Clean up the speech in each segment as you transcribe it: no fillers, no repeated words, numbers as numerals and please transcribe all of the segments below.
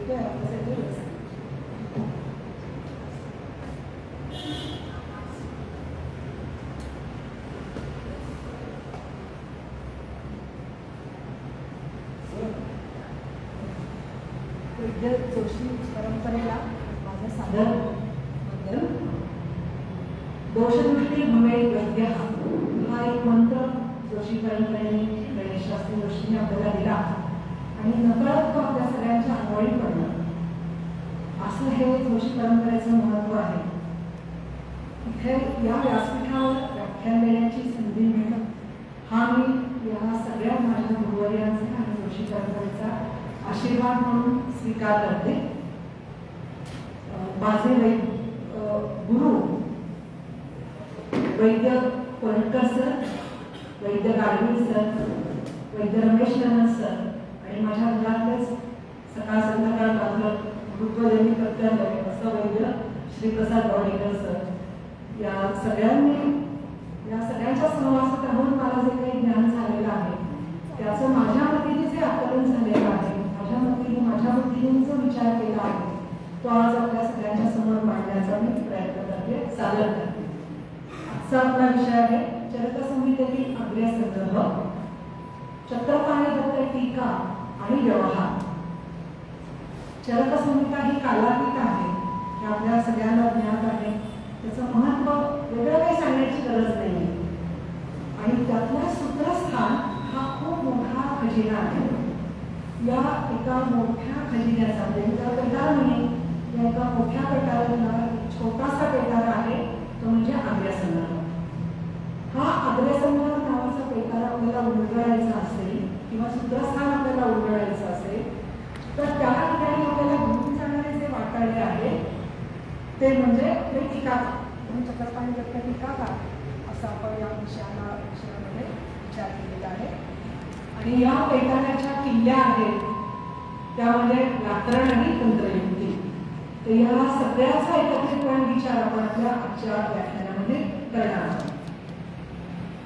जोशी परंपरेला माझं सादर बद्दल दोषदृष्टी भवे वैद्य हा एक मंत्र जोशी परंपरेने गणेश शास्त्री जोशींनी आपल्याला दिला आणि नकळत तो आपल्या सगळ्यांच्या अंगवळी पडला. असं हे जोशी परंपरेचं महत्त्व आहे. इथे या व्यासपीठावर व्याख्यान देण्याची संधी मिळणं हा मी या सगळ्या माझ्या गुरुवर्यांचा आणि जोशी परंपरेचा आशीर्वाद म्हणून स्वीकार करते. माझे गुरु वैद्य कोलटकर सर, वैद्य गाडवी सर, वैद्य रमेश नगर सर आणि माझ्या घरातलेच सकाळ संध्याकाळ माझं गुरुत्वदेवी प्रत्यंत असं वैद्य श्रीप्रसाद गावडेकर सर या सगळ्यांच्या सहवासात राहून मला जे काही ज्ञान झालेलं आहे त्याचं माझ्या मतीने जे आकलन झालेलं आहे, माझ्या बुद्धीने जो विचार केला आहे तो आज आपल्या सगळ्यांच्या समोर मांडण्याचा मी प्रयत्न करते, सादर करते. आजचा आपला विषय आहे चरकसंहितेतील अग्र्यसंग्रह, चक्रपाणी दत्त टीका आणि व्यवहार. चरकसंहिता ही कालातीत आहे हे आपल्या सगळ्यांना ज्ञात आहे. त्याचं महत्त्व वेगळं काही सांगण्याची गरज नाही आणि त्यातलं सूत्रस्थान हा खूप मोठा खजिना आहे. या एका मोठ्या खजिन्याचा म्हणजे पेटार म्हणे या एका मोठ्या पेटारातला छोटासा पेटार आहे तो म्हणजे अग्र्यसंग्रह. हा अग्र्यसंग्रह नावाचा पेटार आपल्याला उलगडायचा असेल किंवा सूत्रस्थान आपल्याला उलगडायचं असेल तर त्या ठिकाणी आपल्याला घेऊन जाणारे जे वाटाडे आहेत ते म्हणजे ते टीकाकार म्हणून चक्रपाणी दत्त टीकाकार असं आपण या विषयामध्ये विचार केलेला आहे. आणि या पेटाऱ्याच्या किल्ल्या आहेत त्यामध्ये व्याकरण आणि तंत्रयुक्ती. तर या सगळ्याचा एकत्रितपणे विचार आपण आपल्या आजच्या व्याख्यानामध्ये करणार आहोत.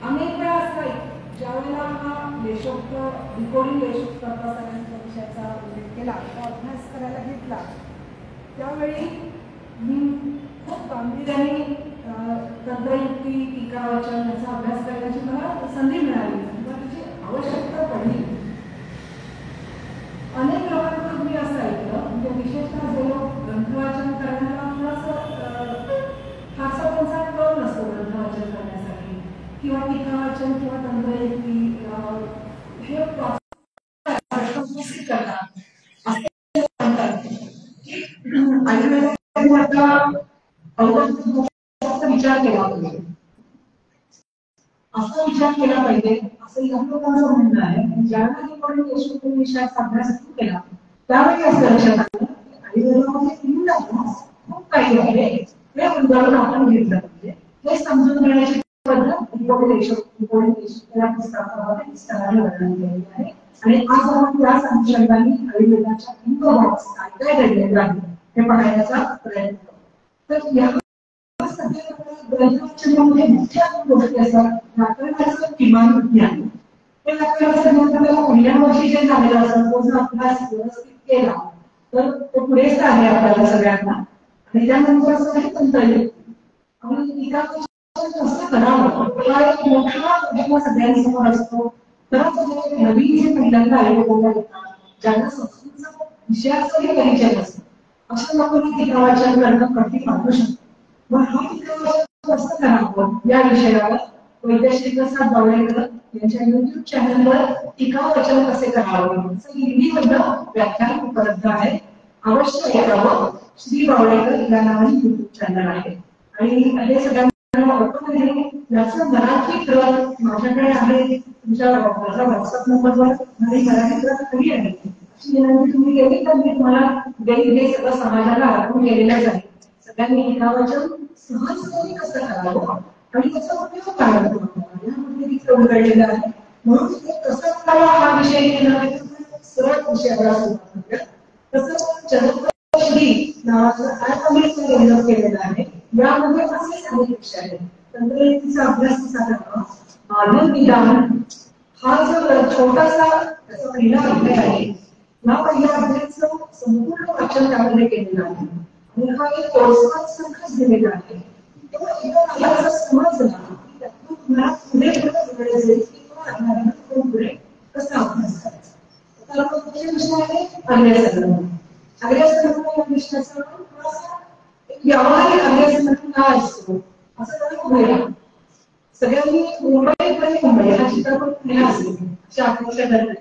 अनेक वेळा असं ज्या वेळेला हा लेशोक्त डिकोडिंग लेशोक्त सगळ्यांच्या विषयाचा उल्लेख केला तो अभ्यास करायला घेतला त्यावेळी मी खूप गांभीर्याने तंत्रयुक्ती टीका वाचन याचा अभ्यास करण्याची मला संधी मिळाली किंवा त्याची आवश्यकता पडली. अनेक लोकांकडून मी असं ऐकलं म्हणजे विशेषतः जे लोक ग्रंथवाचन करण्याला फारसा त्यांचा कल नसतो ग्रंथवाचन करण्यासाठी किंवा टीका वाचन किंवा तंत्रयुक्ती हे करतात असे म्हणतात विचार केला पाहिजे असा विचार केला पाहिजे असं या लोकांचं म्हणणं आहे. ज्यावेळी आपण देशमुख विषयाचा अभ्यास सुरू केला त्यावेळी असं लक्षात आलं खूप काही आहे हे उदाहरण आपण घेतलं पाहिजे. हे समजून घेण्याची पद्धत या पुस्तकामध्ये विस्ताराने वर्णन केलेली आहे आणि आज आपण त्याच अनुषंगाने आयुर्वेदाच्या इंद्रबॉक्स काय काय घडलेलं आहे हे पाहण्याचा प्रयत्न करू. तर या ग्रंथवाचनामध्ये मुख्य गोष्टी असतात. व्याकरणाचं किमान ज्ञान हे व्याकरणाचं ज्ञान आपल्याला पहिल्या वर्षी जे झालेलं असतं तो जर अभ्यास व्यवस्थित केला तर तो पुरेच आहे आपल्याला सगळ्यांना. आणि त्यानंतर असं काही तंत्रयुक्ती आणि टीका कसं करावं हा एक मोठा प्रश्न सगळ्यांसमोर असतो. तरच नवीन जे पहिल्यांदा आयुर्वेदाला येतात ज्यांना संस्कृतचा विषयाचाही परिचय नसतो अशा लोकांनी टीका वाचन करणं कठीण वाटू शकतं. मग हा टीका वाचन कसं करावं या विषयावर वैद्य श्रीप्रसाद गावडेकर यांच्या YouTube चॅनलवर टीका वाचन कसे करावं हिंदीमधलं व्याख्यान उपलब्ध आहे. अवश्य ऐकावं. श्री गावडेकर या नावाने YouTube चॅनल आहे आणि हे सगळ्यांना ओपन आहे. याचं मराठी प्रत माझ्याकडे आहे. तुमच्या माझा व्हॉट्सअप नंबरवर मराठी प्रत खरी आहे अशी विनंती तुम्ही केली तर मी तुम्हाला देईल. हे सगळं समाजाला अर्पण केलेलंच आहे. सगळ्यांनी टीका वाचन सहजपणे कसं करावं आणि त्याचा उपयोग काय होतो यामध्ये तिथं उलगडलेलं आहे. म्हणून ते कसं करावं हा विषय घेणं सरळ विषयाला सुरुवात करूया. तसं चरकश्री नावाचं ऍप आम्ही डेव्हलप केलेलं आहे. यामध्ये असे अनेक विषय आहेत. तंत्रयुक्तीचा अभ्यास कसा करावा, मानव निदान हा जो छोटासा पहिला अध्याय आहे या पहिल्या अध्यायाचं संपूर्ण वाचन त्यामध्ये केलेलं आहे आणि हा एक कोर्सच दिलेला आहे. तेव्हा एकदा मला समजला की त्यातून तुम्हाला पुढे पुढे जाईल की तो अध्यायातून पुढे कसा अभ्यास करायचा. तर पुढचे विषय आहे आर्यसंग्रह. आर्यसंग्रह या विषयाचा थोडासा व्यावहारिक आर्यसंग्रह काय असतो असं मला बघूया. सगळ्यांनी मुंबई हा चित्रपट पुण्याला असेल अशा अपेक्षा करते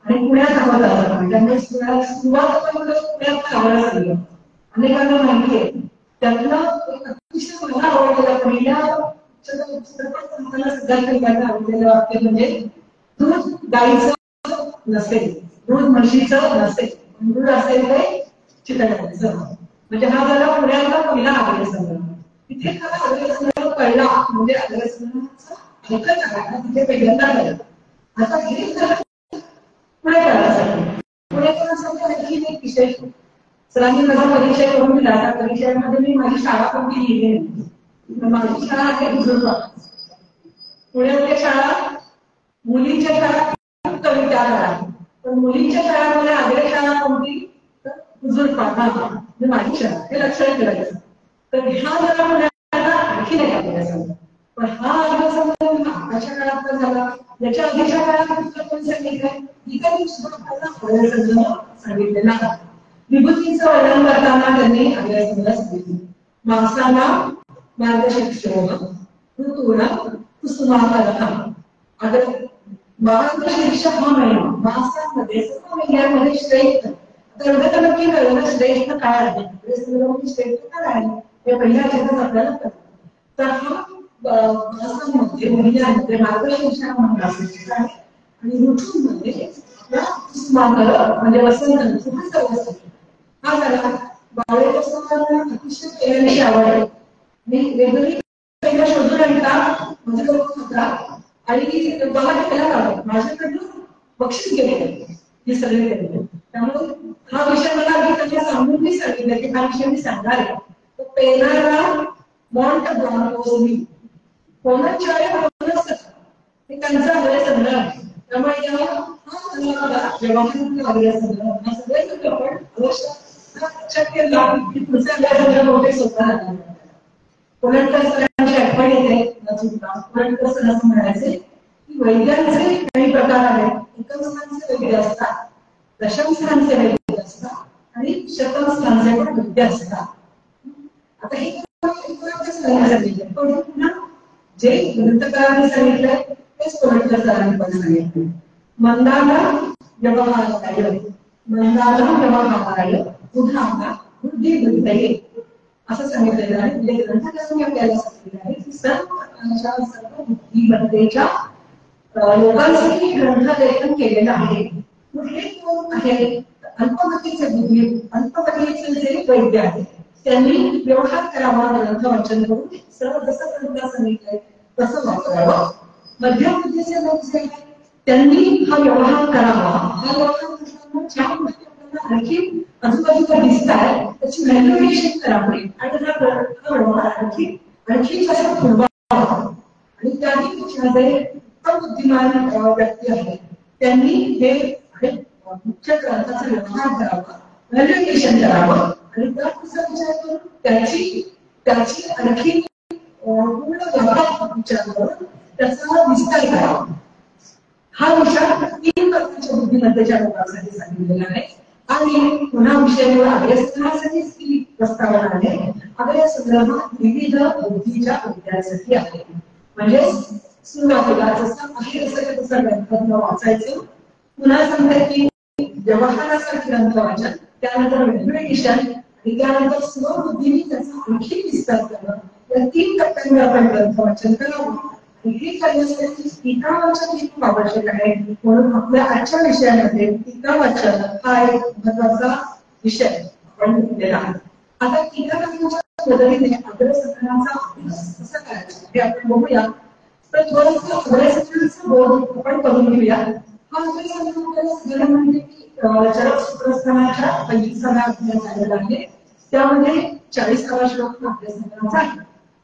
आणि पुण्यात आम्हाला आला त्यामुळे सुरुवात पुण्यात आवडला लागलं. अनेकांना माहिती आहे त्यातलं एक अतिशय मला आवडलेला पहिल्या चित्रपट संस्थांना सगळ्यात पहिल्यांदा आवडलेलं वाक्य म्हणजे दूध गाईचं नसेल, दूध म्हशीचं नसेल, दूध असेल ते चित्रपटाचं. म्हणजे हा झाला पुण्याचा पहिला आर्यसंग्रह. तिथे मला आर्यसंग्रह कळला म्हणजे आर्यसंग्रहाचा एकच आहे तिथे पहिल्यांदा कळलं. आता हे झालं पुणेकरांसाठी. पुणेकरांसाठी आणखी एक विशेष सरांनी माझा परिचय करून दिला. त्या परिचयामध्ये मी माझी शाळा कोणती लिहिली नाही. माझी शाळा आहे हुजूरबाग. पुण्यातल्या शाळा मुलींच्या शाळा कमी त्या काळात, पण मुलींच्या शाळामध्ये आग्रा शाळा कोणती तर हुजूरबाग म्हणजे माझी शाळा. हे लक्षात ठेवायचं. तर ह्या जरा पुण्याला आणखी नाही आलेला. पण हा आर्यसंग्रह आताच्या काळात झाला. याच्या आधीच्या काळात कोण सांगितलंय इतर आर्यसंग्रह सांगितलेला आहे. विभूतीचं वर्णन करताना त्यांनी आर्यसंग्रह सांगितले. माणसाला मार्गशीर्ष ऋतूला कुसुमाकरः. आता मार्गशीर्ष हा महिना मासामध्ये सर्व महिन्यांमध्ये श्रेष्ठ. तर एवढं नक्की कळलं श्रेष्ठ काय आहे, श्रेष्ठ काय आहे हे पहिल्या आठवड्यात आपल्याला कळतं. तर हा मासामध्ये महिन्यामध्ये मार्गशीर्ष हा महिना श्रेष्ठ आहे आणि ऋतूंमध्ये कुसुमाकर म्हणजे वसंत ऋतू हा सर्वात हा झाला. बाळेपासून अतिशय प्रेमाची आवड आहे. मी वेगवेगळी पहिला शोधून आणता माझ्या होता आणि मला त्याला काढलं माझ्याकडून बक्षीस गेले हे सगळे केले. त्यामुळे हा विषय मला अगदी त्यांना सांगून मी सांगितलं की हा विषय मी सांगणार आहे. तर पेनाला मॉन्ट ब्रांकोनी कोणाच्या हे त्यांचा आर्यसंग्रह आहे. त्यामुळे वैद्यांचे काही प्रकार आहेत. एकमस्थानचे वैद्य असतात, दशमस्थानचे वैद्य असतात आणि शतमस्थानचे पण वैद्य असतात. आता हे सांगितलं पण पुन्हा जे ग्रंथकारांनी सांगितलंय तेच कोणत्याकारांनी पण सांगितलंय. मंदाला व्यवहाराय मंदाला व्यवहाराय बुधाला बुद्धी बुद्धये असं सांगितलेलं आहे. म्हणजे ग्रंथकारांनी आपल्याला सांगितलेलं आहे की सर्व प्रकारच्या सर्व बुद्धिमत्तेच्या लोकांसाठी ग्रंथ लेखन केलेलं आहे. हे कोण आहे अल्पगतीचे बुद्धी अल्पगतीचे जे वैद्य आहेत त्यांनी व्यवहार करावा ग्रंथ वाचन करून सर्व जसं ग्रंथ सांगितलंय तसं वापरावं. मध्यम बुद्धीचे लोक जे आहेत त्यांनी हा व्यवहार करावा. हा व्यवहार करताना ज्या गोष्टी आपल्याला आणखी आजूबाजूला दिसतात त्याची व्हॅल्युएशन करावी आणि हा व्यवहार आणखी कसा पुरवावा. आणि त्याही जे बुद्धिमान व्यक्ती आहेत त्यांनी हे मुख्य ग्रंथाचा व्यवहार करावा, व्हॅल्युएशन करावं आणि त्याचा विचार करून त्याची आणखी पूर्ण व्यापक विचार करून त्याचा विस्तार करावा. हा विचार 3 प्रकारच्या बुद्धिमत्तेच्या लोकांसाठी सांगितलेला आहे. आणि पुन्हा विषयावर आर्यसंग्रहासाठी प्रस्तावना आहे. आर्यसंग्रह विविध बुद्धीच्या विद्यार्थ्यांसाठी आहे. म्हणजे सुरुवातीला जसं आहे तसं ग्रंथ वाचायचं. पुन्हा सांगते की व्यवहारासाठी ग्रंथ वाचन, त्यानंतर व्हॅल्युएशन आणि त्यानंतर स्वबुद्धीने त्याचा आणखी विस्तार करणं. या 3 टप्प्यांवर आपण ग्रंथ वाचन करावं. हे करण्यासाठी टीका वाचन खूप आवश्यक आहे. म्हणून आपल्या आजच्या विषयामध्ये टीका वाचन हा एक महत्त्वाचा विषय आपण घेतलेला आहे. आता टीका वाचनाच्या मदतीने आर्यसंग्रहाचा अभ्यास कसा करायचा हे आपण बघूया. तर थोडंसं आर्यसंग्रहाचा बोध आपण करून घेऊया. हा आर्यसंग्रह म्हणजे की चरकसूत्रस्थानाच्या 25व्या अध्यायात आलेला आहे. त्यामध्ये 40वा श्लोक आर्यसंग्रहाचा आहे.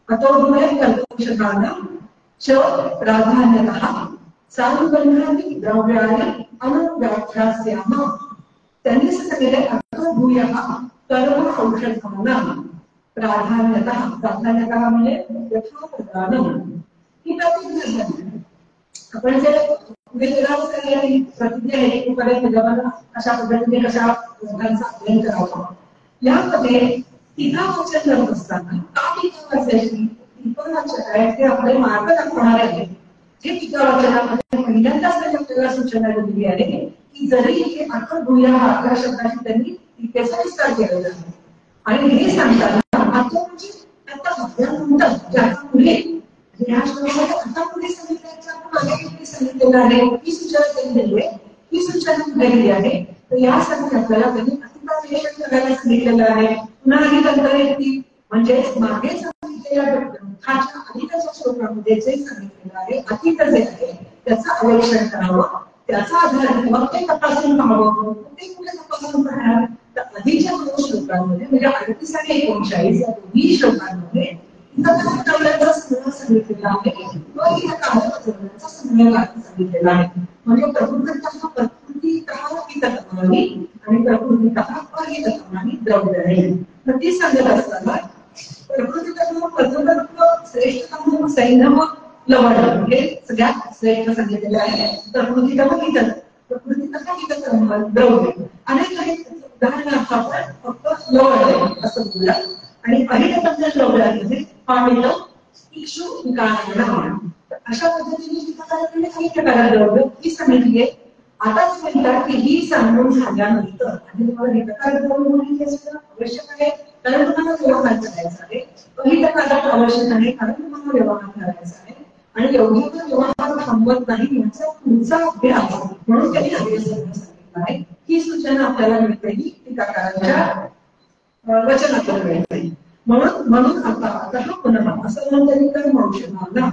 आता बघूया कल्पशकाला च प्राधान्यतः सानुबंधानि द्रव्याणि अनुव्याख्यास्यामः. त्यांनी सांगितले अर्थभूयः कर्म औषधं प्राधान्यतः म्हणजे यथाप्रधानम ही प्रतिज्ञा. आपण जे प्रतिज्ञा आहे की पर्यंत जगाला अशा पद्धतीने कशा लोकांचा अध्ययन करावा, यामध्ये टीका वाचन करत असताना का टीका वाचायची, टीका वाचक आहेत ते आपले मार्ग दाखवणारे आहेत. जे टीका वाचनामध्ये पहिल्यांदाच त्यांनी आपल्याला सूचना दिली आहे की जरी हे अर्थभूयः या शब्दाची त्यांनी टीकेचा विस्तार केलेला आहे आणि हे सांगताना अर्थ म्हणजे आता म्हणतात ज्याचा पुढे ह्या श्लोकामध्ये आता पुढे सांगितल्याच्या मागे सांगितलेलं आहे ही सूचना दिली आहे. ही सूचना दिलेली आहे तर यासाठी आपल्याला त्यांनी अतिपावेशन करायला सांगितलेलं आहे. पुन्हा ही तंत्रयुक्ती म्हणजे मागे सांगितलेल्या ग्रंथाच्या अतीतच्या श्लोकामध्ये जे सांगितलेलं आहे अतीत जे आहे त्याचं अन्वेषण करावं, त्याचा आधार घेऊन ते तपासून पाहावं. ते कुठे तपासून पाहणार तर आधीच्या 2 श्लोकांमध्ये म्हणजे 38 आणि 39 या दोन्ही श्लोकांमध्ये सांगितलेला आहे सांगितलेला आहे. म्हणजे प्रकृतीतः प्रकृतीतत्वानी आणि प्रकृतीतः अहितत्वानी द्रव्य. तर ती सांगत असताना प्रकृतीतत्व प्रकृतत्व श्रेष्ठतम सैन्यम लवण हे सगळ्यात श्रेष्ठ सांगितलेलं आहे. प्रकृतीतः प्रकृतीतः हितत्व द्रव्य अनेक आहेत. उदाहरणार्थ आपण फक्त लवण असं बोलूया आणि अहितत्व द्रव्य आहे पाणी इक्षु विकारायण. अशा पद्धतीने काही प्रकार द्रव्य ही सांगितली आहे. आता म्हणतात की ही सांगून झाल्यानंतर आणि तुम्हाला हितकार द्रव्य माहिती असणं आवश्यक आहे कारण तुम्हाला व्यवहार करायचा आहे. अहितकार आवश्यक आहे कारण तुम्हाला व्यवहार करायचा आहे आणि एवढा व्यवहार थांबवत नाही याचा पुढचा अभ्यास म्हणून त्यांनी अभ्यास सांगितला आहे. ही सूचना आपल्याला मिळते ही टीकाकारांच्या वचनातून मिळते. म्हणून आता पुन्हा असं म्हणून कर्मौषधाना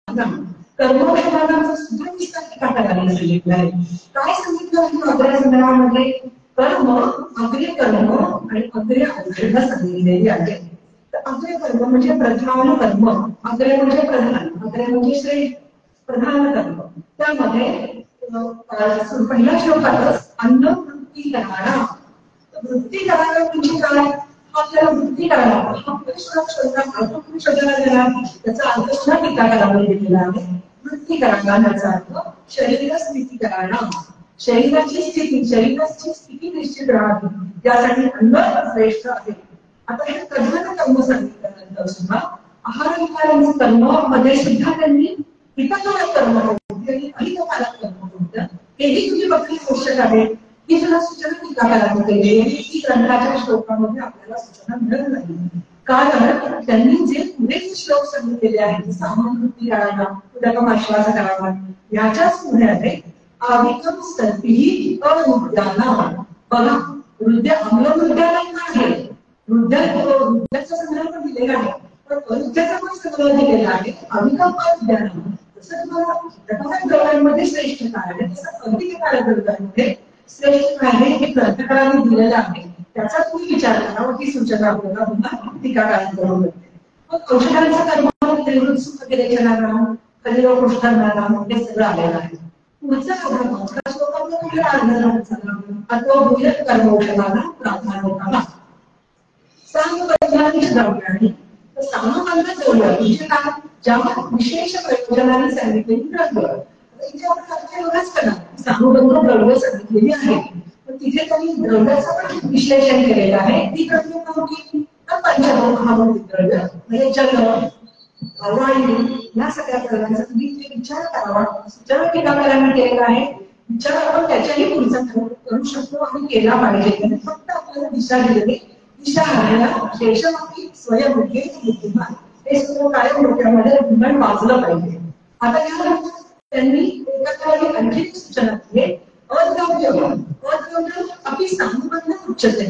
आता कर्मौषधानाचा सुद्धा विस्तार टीकाकारांनी सांगितलं आहे. काय सांगितलं आहे अग्र्या संग्रहामध्ये कर्म अग्र्य कर्म आणि अग्र्य औषध सांगितलेली आहे. तर अग्र्य कर्म म्हणजे प्रधान कर्म, अग्र्य म्हणजे प्रधान, अग्र्य म्हणजे श्रेष्ठ प्रधान कर्म. त्यामध्ये पहिल्या श्लोकातच अन्न वृत्ती कराणा. वृत्ती करायला म्हणजे काय आपल्याला वृत्ती करायला त्याचा अर्थ सुद्धा टीकाकारांनी दिलेला आहे. वृत्ती करायला याचा अर्थ शरीर स्थिती करायला, शरीराची स्थिती निश्चित राहावी त्यासाठी अन्न श्रेष्ठ आहे. आता हे प्रधान कर्म सांगितल्यानंतर सुद्धा आहार विहारांचं कर्म मध्ये सुद्धा त्यांनी हितकारक कर्म कोणते अहितकारक कर्म कोणतं हेही तुम्ही बघणे आवश्यक आहे. ही सुद्धा सूचना टीकाकारांनी केली आहे. ही ग्रंथाच्या श्लोकामध्ये आपल्याला सूचना मिळत नाही कारण त्यांनी जे पुढे श्लोक सांगितलेले आहेत सामवृत्ती करायला उदकम आश्वास करावा याच्याच पुढे आहे आविकम सर्पी अवृद्धाना. बघा वृद्ध अमलवृद्धाना आहे, वृद्धाचा संग्रह पण दिलेला आहे पण वृद्धाचा पण संग्रह दिलेला आहे अविकम अवृद्धाना. तसं तुम्हाला द्रव्यांमध्ये श्रेष्ठ काय आहे तसं अधिककारक द्रव्यांमध्ये श्रेष्ठ काय आहे हे ग्रंथकारांनी दिलेलं आहे. त्याचा तुम्ही विचार करा ही सूचना आपल्याला पुन्हा टीकाकारांकडून मिळते. मग औषधांचा कर्म त्रिवृत्सुख विरेचनाराम खलिरोग कुष्ठनाराम हे सगळं आलेलं आहे. पुढचा श्लोकामध्ये अथवा भूयत कर्म औषधांना प्राधान्य सामबंधांची द्रव्याणी सामबंध द्रव्य म्हणजे काय ज्या विशेष प्रयोजनाने सांगितलेली द्रव्य इथे आपण अर्थ करा सामबंध द्रव्य सांगितलेली आहे तिथे त्यांनी द्रव्याचं पण विश्लेषण केलेलं आहे. ती द्रव्य कोणती तर पंचमहाभूत द्रव्य म्हणजे जल वायू या सगळ्या द्रव्यांचा तुम्ही विचार करावा. सूचना टीकाकारांनी केलेला आहे. विचार आपण त्याच्याही पुढचा करू शकतो आणि केला पाहिजे. फक्त आपल्याला दिशा दिलेली दिशा आपल्याला शेषवाकी स्वयंमुखी बुद्धिमान हे सर्व कायम डोक्यामध्ये बुद्धिमान वाचलं पाहिजे. आता या त्यांनी एका आणखी सूचना दिली अद्रव्य आपली सामुबद्ध उच्चते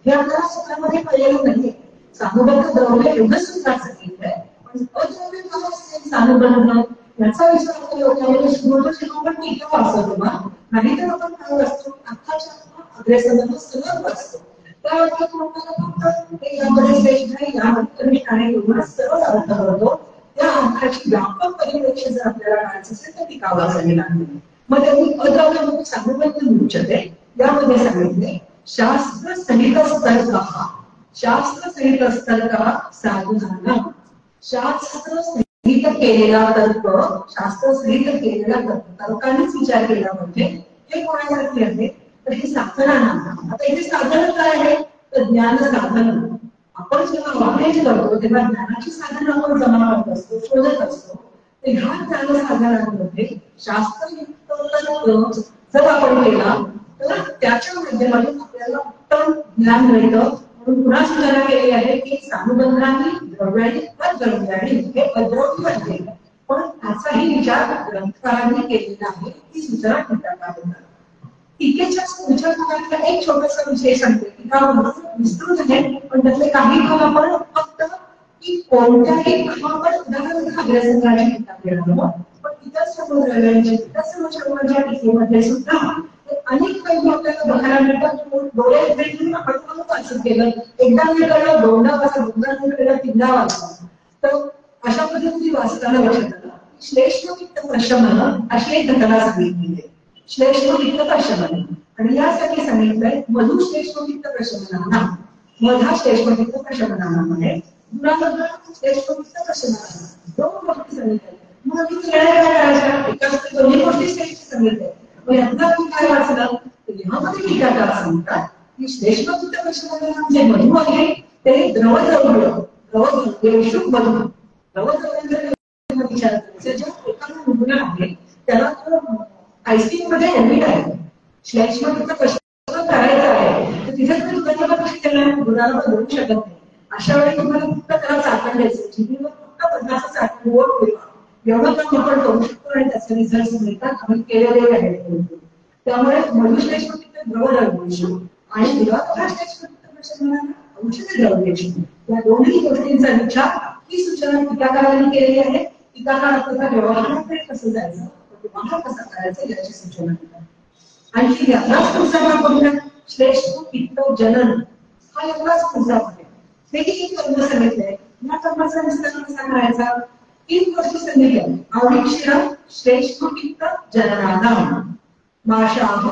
हे आपल्याला स्वतःमध्ये कळलेलं नाहीये. सामुबद्ध द्रव्य एवढं सुद्धा सांगितलंय पण अद्रव्य काय असेल सामुबद्ध याचा विचार आपल्या लोकांमध्ये शिकवण टीका वाचतो ना नाहीतर आपण काय वाचतो अर्थाच्या अग्रेसरांना सलग वाचतो. त्या अर्थात आपल्याला फक्त यामध्ये श्रेष्ठ आहे यामध्ये कनिष्ठ आहे एवढा सरळ अर्थ करतो. त्या अर्थाची व्यापक परिप्रेक्ष्य जर आपल्याला काढायचं असेल तर टीका वाचावी लागते. मग त्यांनी अद्राव्य सानुबंध उच्यते यामध्ये सांगितले शास्त्र सहित तर्कः शास्त्र सहित तर्क साधूनां शास्त्र सहित केलेला तर्क शास्त्र सहित केलेला तर्कानेच विचार केला म्हणजे हे कोणासाठी आहे तर हे साधनांना. आता इथे साधन काय आहे तर ज्ञान साधन. आपण जेव्हा वाहन करतो तेव्हा ज्ञानाची साधन आपण जमा करत असतो शोधत असतो. ह्या ज्ञान साधनांमध्ये शास्त्रयुक्त तर्क जर आपण केला तर त्याच्या माध्यमातून आपल्याला उत्तम ज्ञान मिळतं. म्हणून पुन्हा सूचना केली आहे की सानुबंधांनी द्रव्याणी अद्रव्याणी हे अद्रव्य आहे पण त्याचाही विचार ग्रंथकारांनी केलेला आहे ही सूचना टीकाकारांना. टीकेच्या पुढच्या भागातला एक छोटासा विषय सांगते. टीका विस्तृत आहे पण त्यातले काही भाग आपण फक्त की कोणत्याही भागावर उदाहरण अभ्यासकारांची टीका केला पण इतर सर्व द्रव्यांची इतर सर्व शब्दांच्या टीकेमध्ये सुद्धा अनेक पैलू आपल्याला बघायला मिळतात. डोळे भेटून आपण वाचन केलं एकदा मी कळलं दोनदा वाचलं दोनदा मी कळलं तीनदा वाचलं तर अशा पद्धतीने वाचताना लक्षात आलं श्लेष्म पित्त प्रशमन अशी एक घटना सांगितली आहे. श्लेष्म पित्त प्रशमन आणि यासाठी सांगितलंय मधु श्लेष्म पित्त प्रशमनांना मधा श्लेष्म पित्त प्रशमनांमध्ये गुणामधला श्लेष्म पित्त प्रशमनांना दोन गोष्टी सांगितल्या. मग मी काय करायच्या एका दोन्ही गोष्टी श्रेष्ठ सांगितल्या. यातला मी काय वाचलं तर ह्यामध्ये टीकाकार सांगतात की श्लेष्म पित्त प्रशमन जे मधु आहे ते द्रवद्रव्य शुभ मधु द्रवद्रव्यांचा विचार करायचा ज्या एखादा रुग्ण आहे त्याला आयसीयू मध्ये ऍडमिट आहे श्लेष्म पित्त प्रशमन करायचं आहे तर तिथे तुम्ही दुधाला कशी त्याला दुधाला देऊ शकत नाही. अशा वेळी तुम्हाला फक्त त्याला चाकण द्यायचं जिभेवर फक्त 50 चाकण वर एवढं काम आपण करू शकतो आणि त्याचे रिझल्ट मिळतात. आम्ही केलेले आहेत. त्यामुळे मधुश्लेष्म पित्त द्रवद्रव्य आणि दुधाश्लेष्म पित्त प्रशमनाला औषध द्रव्य या दोन्ही गोष्टींचा विचार ही सूचना टीकाकारांनी केलेली आहे. टीकाकार आपल्याला व्यवहाराकडे कसं जायचं व्यवहार कसा करायचा याची सूचना देतात. आणखी यातलाच पुढचा भाग बघूया श्लेष्म पित्त जनन हा एवढाच पुढचा भाग आहे. हेही एक कर्म सांगितलंय. या कर्माचा विस्तार कसा करायचा 3 गोष्टी सांगितल्या. आवडीक्षीण श्लेष्म पित्त जननानां माशाः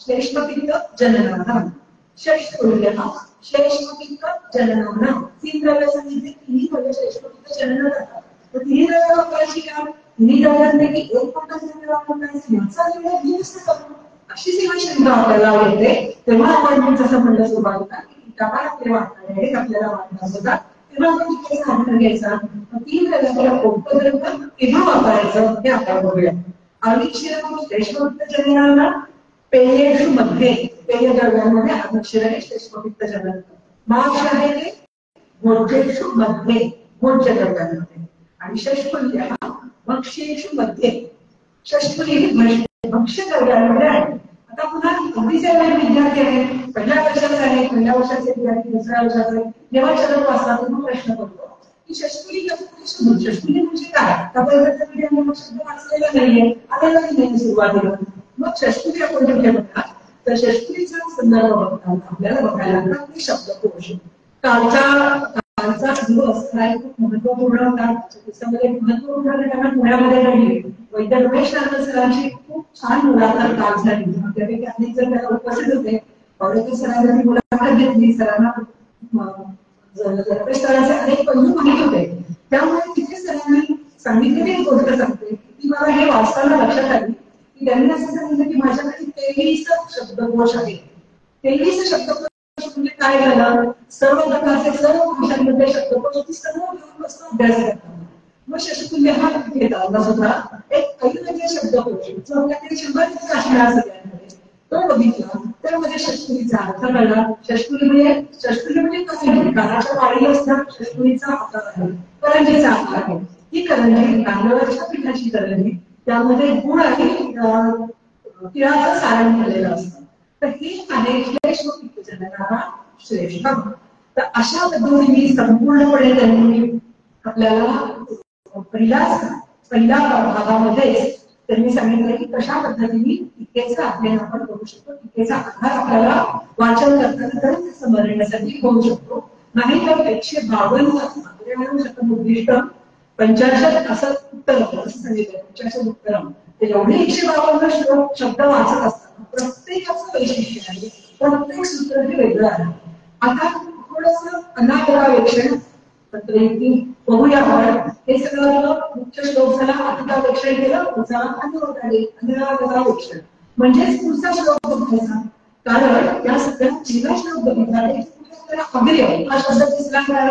श्लेष्म पित्त जननानां षष्ठूल्यः श्लेष्म पित्त जननानां 3 द्रव्य सांगितले. 3 द्रव्य श्लेष्म पित्त जनन करतात. तर 3 द्रव्य वापरायची का 3 द्रव्यांपैकी एक कोणता द्रव्य वापरायचं याचा निर्णय दुरुस्त करू अशी जेव्हा शंका आपल्याला येते तेव्हा आपण जसं म्हणलं सुरुवातीला की टीकाकार आपले वाटणार हे आपल्याला वाटणार होता तेव्हा आपण टीकेचा आधार घ्यायचा. 3 द्रव्याला कोणतं द्रव्य केव्हा वापरायचं हे आपण बघूया. आवडीक्षीण श्लेष्म पित्त जननाला पेयेषु मध्ये पेय द्रव्यांमध्ये आवडीक्षीण हे श्लेष्म पित्त जनन माश आहे ते भोज्येषु मध्ये भोज्य द्रव्यांमध्ये आणि षष्ठूल्य हा भक्ष्येषु मध्ये षष्ठूल्य भक्ष्य द्रव्यांमध्ये आहे. आता पुन्हा अगदीचे विद्यार्थी आहेत पहिल्या वर्षाचे आहेत पहिल्या वर्षाचे विद्यार्थी दुसऱ्या वर्षाचे जेव्हा चलत वाचतात तेव्हा प्रश्न पडतो की षष्ठूली षष्ठूली म्हणजे काय आपण शब्द वाचलेला नाहीये आलेला नाही सुरुवातीला. मग षष्ठूली आपण कुठे बघतात तर षष्ठूलीचा संदर्भ बघतात आपल्याला बघायला लागतात की शब्दकोश कालचा दिवस हा खूप महत्वपूर्ण होता. त्याच्यामध्ये महत्वपूर्ण घटना पुण्यामध्ये घडली. वैद्य रमेश नारद सरांची खूप छान मुलाखत काल झाली. त्यापैकी अनेक जण त्याला उपस्थित होते. वैद्य सरांनी मुलाखत घेतली. सरांना रमेश सरांचे अनेक पैलू माहित होते. त्यामुळे तिथे सरांनी सांगितलेली एक गोष्ट सांगते की मला हे वाचताना लक्षात आली की त्यांनी असं सांगितलं की माझ्याकडे 23 शब्दकोश आहे. 23 शब्दकोश म्हणजे काय झालं सर्व प्रकारचे सर्व भाषांमध्ये शब्दकोश सर्व अभ्यास करतात. मग षष्ठूल्य हा घेतला सुद्धा एक ऐवजी शब्दकोश जो आपल्याकडे 100 असणार सगळ्यांमध्ये तो बघितला त्यामध्ये षष्ठूलीचा अर्थ कळला. षष्ठूली म्हणजे काय कानाच्या वाढी असतात षष्ठूलीचा आकार आहे करंजीचा आकार आहे. ही करंजी तांदळाच्या पिठाची करंजी त्यामध्ये गुळ आणि तिळाचं सारण केलेलं असतं. तर हे आहे श्लेष्म पित्त जननाला श्लेष्म. तर अशा पद्धतीने संपूर्णपणे त्यांनी आपल्याला पहिल्या भागामध्ये त्यांनी सांगितलं की कशा पद्धतीने टीकेचा अध्ययन आपण करू शकतो. टीकेचा आधार आपल्याला वाचन करताना तरच समजण्यासाठी होऊ शकतो. नाही तर 152 उद्दिष्ट 85 असं उत्तर असं सांगितलं 85 उत्तरम एवढे 152 श्लोक शब्द वाचत असताना प्रत्येकाचं वैशिष्ट्य आहे, प्रत्येक सूत्र हे वेगळं आहे. आता थोडस अनागरावेक्षण बघूया आपण. हे सगळं मुख्य श्लोक झाला, अतिकावेक्षण केलं, पुढचा अनागरावेक्षण म्हणजेच पुढचा श्लोक बघायचा. कारण या सगळ्या पहिला श्लोक बघितला अग्र्य हा शब्द दिसला नाही,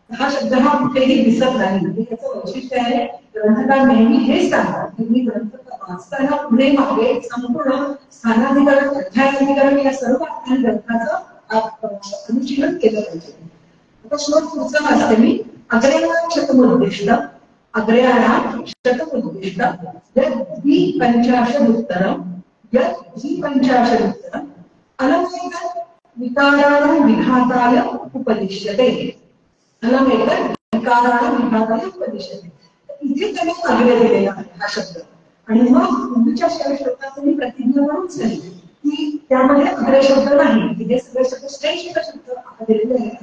हा शब्द हा कुठेही दिसत नाही. याचं वैशिष्ट्य आहे, ग्रंथकार नेहमी हेच सांगतात की मी ग्रंथ वाचताना पुढे मागे संपूर्ण स्थानाधिकरण अध्यायाधिकरण या सर्व ग्रंथाचं अनुशीलन केलं पाहिजे. आता श्लोक पुढचा वाचते मी. अग्र्याणां शतमुद्दिष्ट अग्र्याणां शतमुद्दिष्ट द्विपञ्चाशदुत्तरं द्विपञ्चाशदुत्तरं अलमेतत् विकाराणां विघाताय उपदिश्यते. अलमेतत् विकाराणां विघाताय उपदिश्यते. इथे त्याने अग्र्य दिलेला आहे हा शब्द. आणि मग पूर्वीच्या श्लोकात मी प्रतिज्ञा करून सांगितली की त्यामध्ये अग्र्य शब्द नाही, तिथे सगळे शब्द श्रेष्ठ शब्द दिलेले आहेत.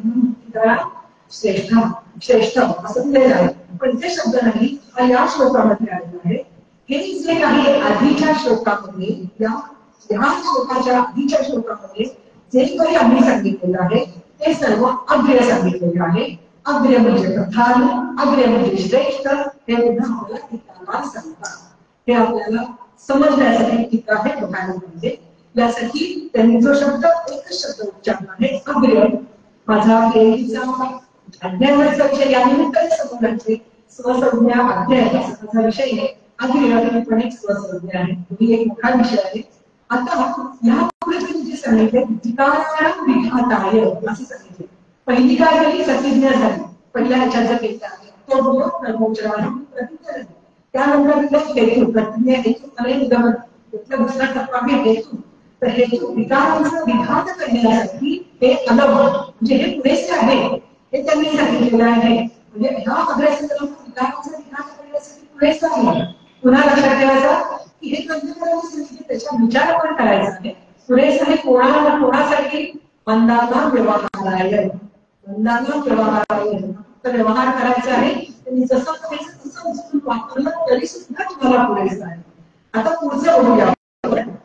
श्रेष्ठ असं दिलेलं आहे, पण ते शब्द नाही हा या श्लोकामध्ये आलेला आहे. हे जे काही आधीच्या श्लोकामध्ये या श्लोकाच्या आधीच्या श्लोकामध्ये जे काही आम्ही सांगितलेलं आहे ते सर्व अग्र्य सांगितलेलं आहे. अग्र्य म्हणजे प्रधान, अग्र्य म्हणजे श्रेष्ठ, हे पुन्हा आपल्याला टीकाकार सांगतात. हे आपल्याला समजण्यासाठी टीका हे बघायला पाहिजे. यासाठी त्यांनी जो शब्द एकच शब्द उच्चारला आहे अग्र्य. माझा पहिलीचा अध्यायाचा विषय या निमित्ताने समजण्याचे स्वसंज्ञा अध्याय माझा विषय आहे. अग्र्य पण एक स्वसंज्ञा आहे, ही एक मोठा विषय आहे. आता या पुढे जे सांगितले विकाराणां विघाताय असं सांगितले. पहिली काय झाली, प्रतिज्ञा झाली. पहिल्या ह्याच्यात जर केलं आहे तो बोलतो प्रतिज्ञा. त्यानंतर हेतू, प्रतिज्ञा हेतू अनेक गमन त्यातला दुसरा टप्पा आहे हेतू. तर हेतू विकारांचा विघात करण्यासाठी हे अलग म्हणजे हे पुरेसे आहे हे त्यांनी सांगितलेलं आहे. म्हणजे ह्या अभ्यासाला विकारांचा विघात करण्यासाठी पुरेसा आहे. पुन्हा लक्षात ठेवायचं की हे ग्रंथकारांनी सांगितले त्याचा विचार पण करायचा आहे. पुरेसा हे कोणासाठी मंदाना व्यवहाराय, मंदाना व्यवहाराय फक्त व्यवहार करायचा आहे. त्यांनी जसं करायचं तसं उचलून वापरलं तरी सुद्धा तुम्हाला पुरेसं आहे. आता पुढचं बघूया.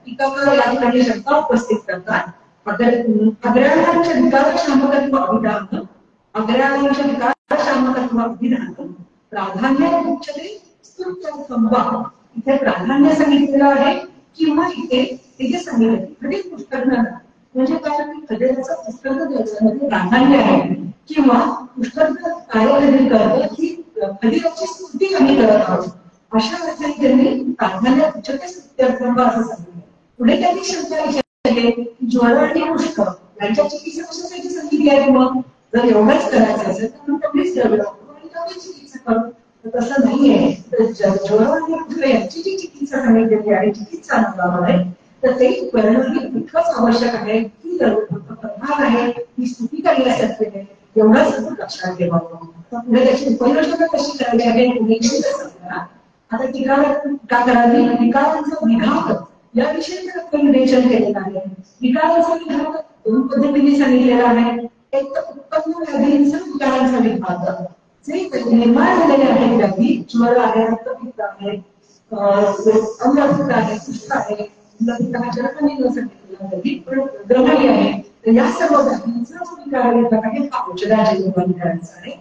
टीकाकार या ठिकाणी शंका उपस्थित करतात. अग्र्याणांच्या विकारशामकत्व अभिधान, अग्र्याणांच्या विकारशामकत्व अभिधान प्राधान्य उच्चते स्तुत्यर्थं वा. इथे प्राधान्य सांगितलेलं आहे किंवा इथे जे सांगितलं घटित पुस्तक म्हणजे काय, घटनेचं पुस्तक द्यायचं प्राधान्य आहे किंवा पुस्तक काय करतं की घटिताची स्तुती आम्ही करत आहोत अशा अर्थाने त्यांनी प्राधान्य उच्चते स्तुत्यर्थं वा असं सांगितलं. पुढे त्यांनी शंका विचारली ज्वर आणि पुष्क यांच्या चिकित्सा कशासाठी सांगितली आहे. मग जर एवढंच करायचं असेल तर मग कमीच द्यावं आणि कमी चिकित्सा करू. तसं नाहीये. ज्वर आणि पुष्क यांची जी चिकित्सा सांगितलेली आहे चिकित्सा नावामध्ये तर ते करणं इतकंच आवश्यक आहे की प्रभाव आहे ही स्तुती करण्यासाठी आहे एवढंच लक्षात ठेवावं. पुढे त्याची उपयोजना कशी करायची आहे. आता टीकाकार का करावी, विकारांचा विघात याविषयी निवेदन केलेलं आहे. विकारांचा विघात दोन पद्धतीने सांगितलेला आहे. एक तर उत्पन्न व्याधींचा विकारांचा विघात, जे निर्माण झालेले आहेत व्याधी, ज्वर आहे, रक्तपित्त आहे, अंगपित्त आहे, कुष्ठ आहे, ग्रहणी आहे, तर या सर्व व्याधींचा जो विकार विभाग आहे हा औषधाच्या विकारांचा आहे.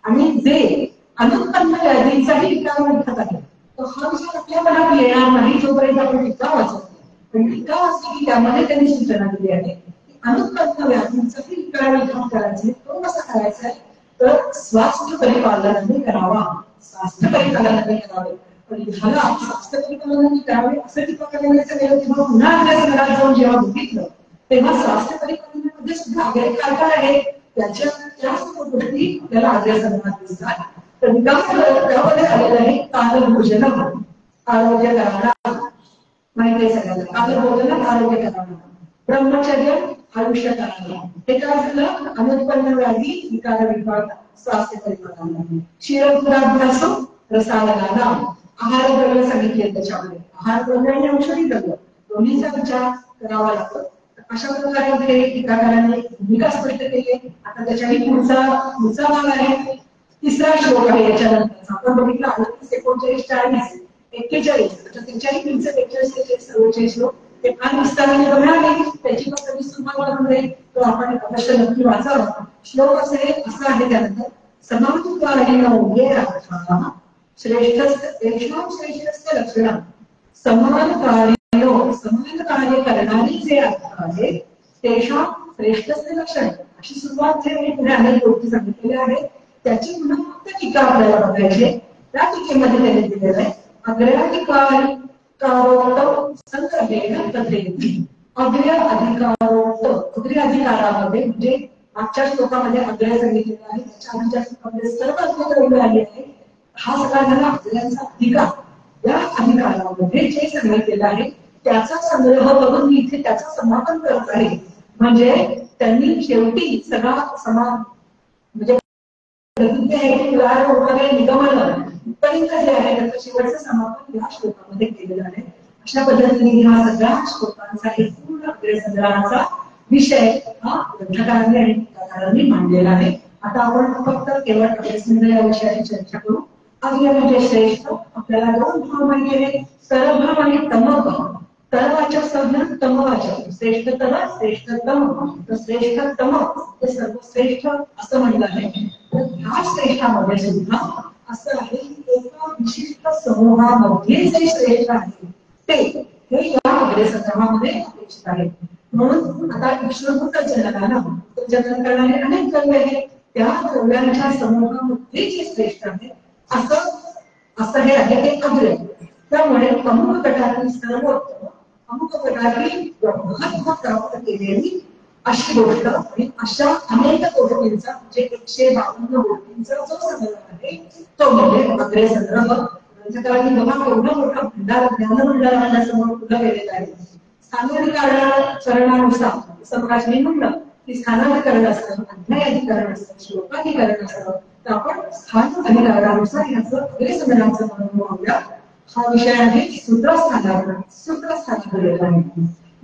आणि जे अनुत्पन्न व्याधींचाही विकार विभाग आहे तो हा विचार आपल्या मनात येणार नाही जोपर्यंत आपण टीका वाचत. पण टीका वाचली की त्यामध्ये त्यांनी सूचना दिली आहे की अनुत्पन्न व्याधींचाही विकार विभाग करायचे. तो कसा करायचा आहे तर स्वास्थ्य परिपालनाने करावा, स्वास्थ्य परिपालनाने करावे. पण झाला स्वास्थ्य परिपालनाने करावे असं टीका करण्याचं वेळ तेव्हा पुन्हा आपल्या घरात जाऊन जेव्हा बघितलं तेव्हा स्वास्थ्य परिपालनामध्ये सुद्धा आग्रह काय आहे त्याच्या जास्त गोष्टी आपल्याला आग्रह करण्यात दिसतात. तर त्यामध्ये आलेलं आहे कालभोजन, आरोग्य करायला माहिती आहे सगळ्यांना. कालभोजन आरोग्य करायला, ब्रह्मचर्य आयुष्य करायला. हे काय झालं अनुत्पन्न व्याधी विकार विभाग स्वास्थ्य परिपालनाने. क्षीरपुराभ्यास रसायनाला आहार द्रव्य सांगितले त्याच्यामध्ये. आहार द्रव्य आणि औषधी द्रव्य दोन्हीचा विचार करावा लागतो. अशा प्रकारे टीकाकारांनी भूमिका स्पष्ट केली. आता त्याच्याही पुढचा भाग आहे. तिसरा श्लोक आहे याच्यानंतर आपण बघितलं 39-39 41 त्याच्याही 43 श्लोक ते फार विस्ताराने बघावे त्याची फक्त मी सुरुवात करून देईल तो आपण अवश्य नक्की वाचावा. श्लोक असा आहे त्यानंतर समानकार्येण ये राधा श्रेष्ठस्य लक्षणं समान कार्य करणारी जे आहेत तेषां श्रेष्ठस्य लक्षण अशी सुरुवात जे मी पुढे अनेक गोष्टी सांगितलेल्या आहेत त्याची पुन्हा फक्त टीका आपल्याला बघायची. त्या टीकेमध्ये त्यांनी दिलेलं आहे संग्रहेण तथेति अग्र्य अधिकारामध्ये म्हणजे मागच्या श्लोकामध्ये अग्र्य सांगितलेलं आहे त्याच्या आधीच्या श्लोकामध्ये सर्व अग्र्य आले आहे. हा सगळा झाला अग्र्यांचा अधिकार. या अधिकारामध्ये जे सांगितलेलं आहे त्याचा संग्रह बघून मी इथे त्याचं समापन करत आहे. म्हणजे त्यांनी शेवटी सगळा समान म्हणजे निगमन पर्यंत जे आहे त्याचं शेवटचं समापन या श्लोकामध्ये केलेलं आहे. अशा पद्धतीने हा सगळ्या श्लोकांचा एक पूर्ण अग्रसंग्रहाचा विषय हा ग्रंथकारांनी आणि टीकाकारांनी मांडलेला आहे. आता आपण फक्त केवळ अग्रसंग्रह या विषयाची चर्चा करू. अग्र्य म्हणजे श्रेष्ठ. आपल्याला दोन भाव माहिती आहे सरभाव आणि तमभाव. तरवाचक संज्ञा तमवाचक श्रेष्ठतम श्रेष्ठतम तर श्रेष्ठतम हे सर्वश्रेष्ठ असं म्हणलं आहे. तर ह्या श्रेष्ठामध्ये सुद्धा असं आहे की एका विशिष्ट समूहामध्ये जे श्रेष्ठ आहे ते हे या अग्रसंग्रहामध्ये अपेक्षित आहे. म्हणून आता ईश्वरभूत जनकाला जनन करणारे अनेक द्रव्य आहेत त्या द्रव्यांच्या समूहामध्ये जे श्रेष्ठ आहे असं हे आहे ते अग्र्य. त्यामुळे अमुक गटातील सर्वोत्तम अमुक प्रकारची महत्व प्राप्त केलेली अशी गोष्ट आणि अशा अनेक गोष्टींचा म्हणजे 152 गोष्टींचा जो संग्रह आहे तो म्हणजे अग्रसंग्रह. ग्रंथकारांनी बघा एवढा मोठा भंडार ज्ञानभंडार आपल्यासमोर उभा केलेला आहे. स्थानाधिकरण चरणानुसार समराजनी म्हणलं की स्थानाधिकरण असतं अध्यायाधिकरण असतं श्लोकाधिकरण असतं. तर आपण स्थान अधिकारानुसार याचं अग्रसंग्रहाचं म्हणून वाहूया. हा विषय आहे सूत्रस्थानाकडे आहे.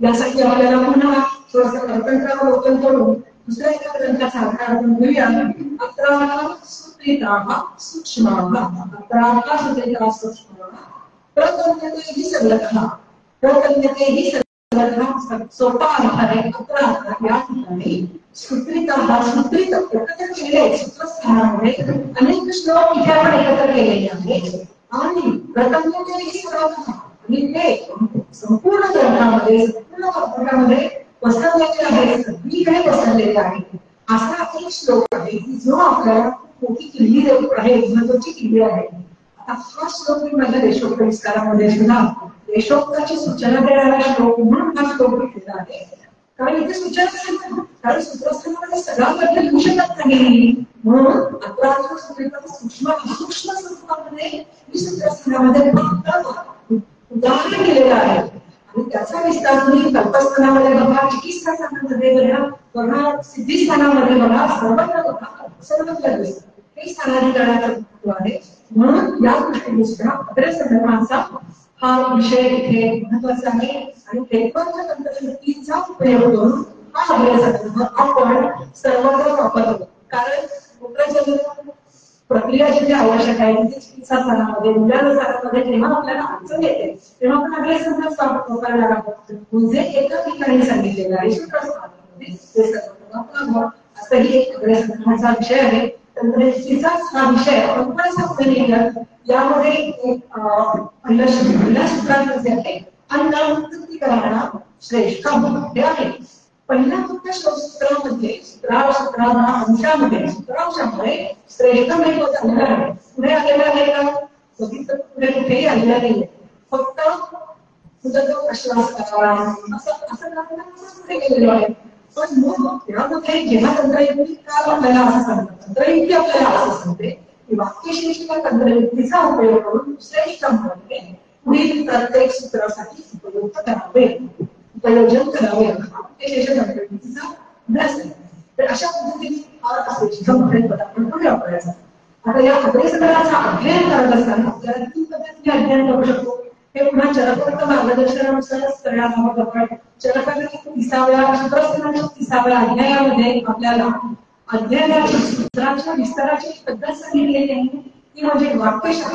यासाठी आपल्याला पुन्हा थोडंसं परतंत्रावलोकन करून दुसऱ्या एका ग्रंथाचा आधार आपण घेऊया. अत्राः सूत्रिताः सूक्ष्माः अत्राः सूत्रिताः सूक्ष्माः प्रकल्यते हि संलग्नः सोपा अर्थ आहे. अत्राः या ठिकाणी सूत्रिताः सूत्रित एकत्र केले सूत्रस्थानामध्ये अनेक श्लोक इथे आपण एकत्र केलेले आहेत आणि प्रकल्यते हि संलग्नः आणि ते संपूर्ण ग्रंथामध्ये संपूर्ण पुस्तकामध्ये पसरलेले आहे. सगळी काही पसरलेले आहे. असा एक श्लोक आहे की जो आपल्याला मोठी किल्ली देत आहे महत्वाची किल्ली आहे. आता हा श्लोक मी माझ्या देशोक्त विस्तारामध्ये सुद्धा देशोक्ताची सूचना देणारा श्लोक म्हणून हा श्लोक घेतलेला आहे. कारण इथे सूचना कारण सूत्रस्थानामध्ये सगळा बद्दल लिहू शकत नाही. म्हणून अत्राः सूत्रिताः सूक्ष्म स्वरूपामध्ये ही सूत्रस्थानामध्ये उदाहरण दिलेलं आहे आणि त्याचा विस्तार तुम्ही कल्पस्थानामध्ये बघा चिकित्सास्थानामध्ये बघा सिद्धिस्थानामध्ये बघा सर्वत्र बघा सर्वत्र दिसतं. हे स्थानाधिकाराचं महत्व आहे. म्हणून या दृष्टीने सुद्धा अग्रसंग्रहाचा हा विषय इथे महत्वाचा आहे आणि तेपन्न तंत्रशक्तीचा उपयोग करून हा अग्रसंग्रह आपण सर्वत्र वापरतो. कारण उपचार प्रक्रिया जिथे आवश्यक आहे तिथे चिकित्सा स्थानामध्ये उपचारामध्ये जेव्हा आपल्याला अडचण येते तेव्हा आपण अग्रसंग्रह वापरायला लागतो. म्हणजे एका ठिकाणी सांगितलेलं आहे सूत्रस्थानामध्ये ते सर्व असंही एक अग्रसंग्रहाचा विषय आहे. तंत्रशक्तीचा हा विषय आपण यामध्ये पहिल्या सूत्रांमध्ये आहे अन्नमुक्तीकरणा श्रेष्ठ हे आहे. पहिल्या फक्त सूत्रामध्ये अंशामध्ये सूत्रांशामध्ये श्रेष्ठ महत्व झालेलं आहे. पुढे आलेलं आहे का बघितलं पुढे कुठेही आलेलं नाहीये. फक्त पुढे गेलेलो आहे. पण मग त्यामध्ये जेव्हा तंत्रयुक्ती का आपल्याला असं सांगतात तंत्रयुक्ती आपल्याला असं सांगते की वाक्यशेषिका तंत्रयुक्तीचा उपयोग करून श्रेष्ठ मध्ये पुढील प्रत्येक सूत्रासाठी उपयोजन करावे वाक्यशेष तंत्रयुक्तीचा अभ्यास आहे. तर अशा पद्धतीने श्रेष्ठ मध्ये आपण पुढे वापरायचा. आता या अग्रसंग्रहाचा अध्ययन करत असताना आपल्याला 3 पद्धतीने अध्ययन करू शकतो. हे पुन्हा चरकर्त मार्गदर्शनानुसारच करण्यात आहोत आपण. चरकर्त 30व्या सूत्रस्थानाच्या 30व्या अध्यायामध्ये आपल्याला अध्ययनाच्या सूत्रांच्या विस्ताराची पद्धत सांगितलेली आहे ती म्हणजे वाक्यशः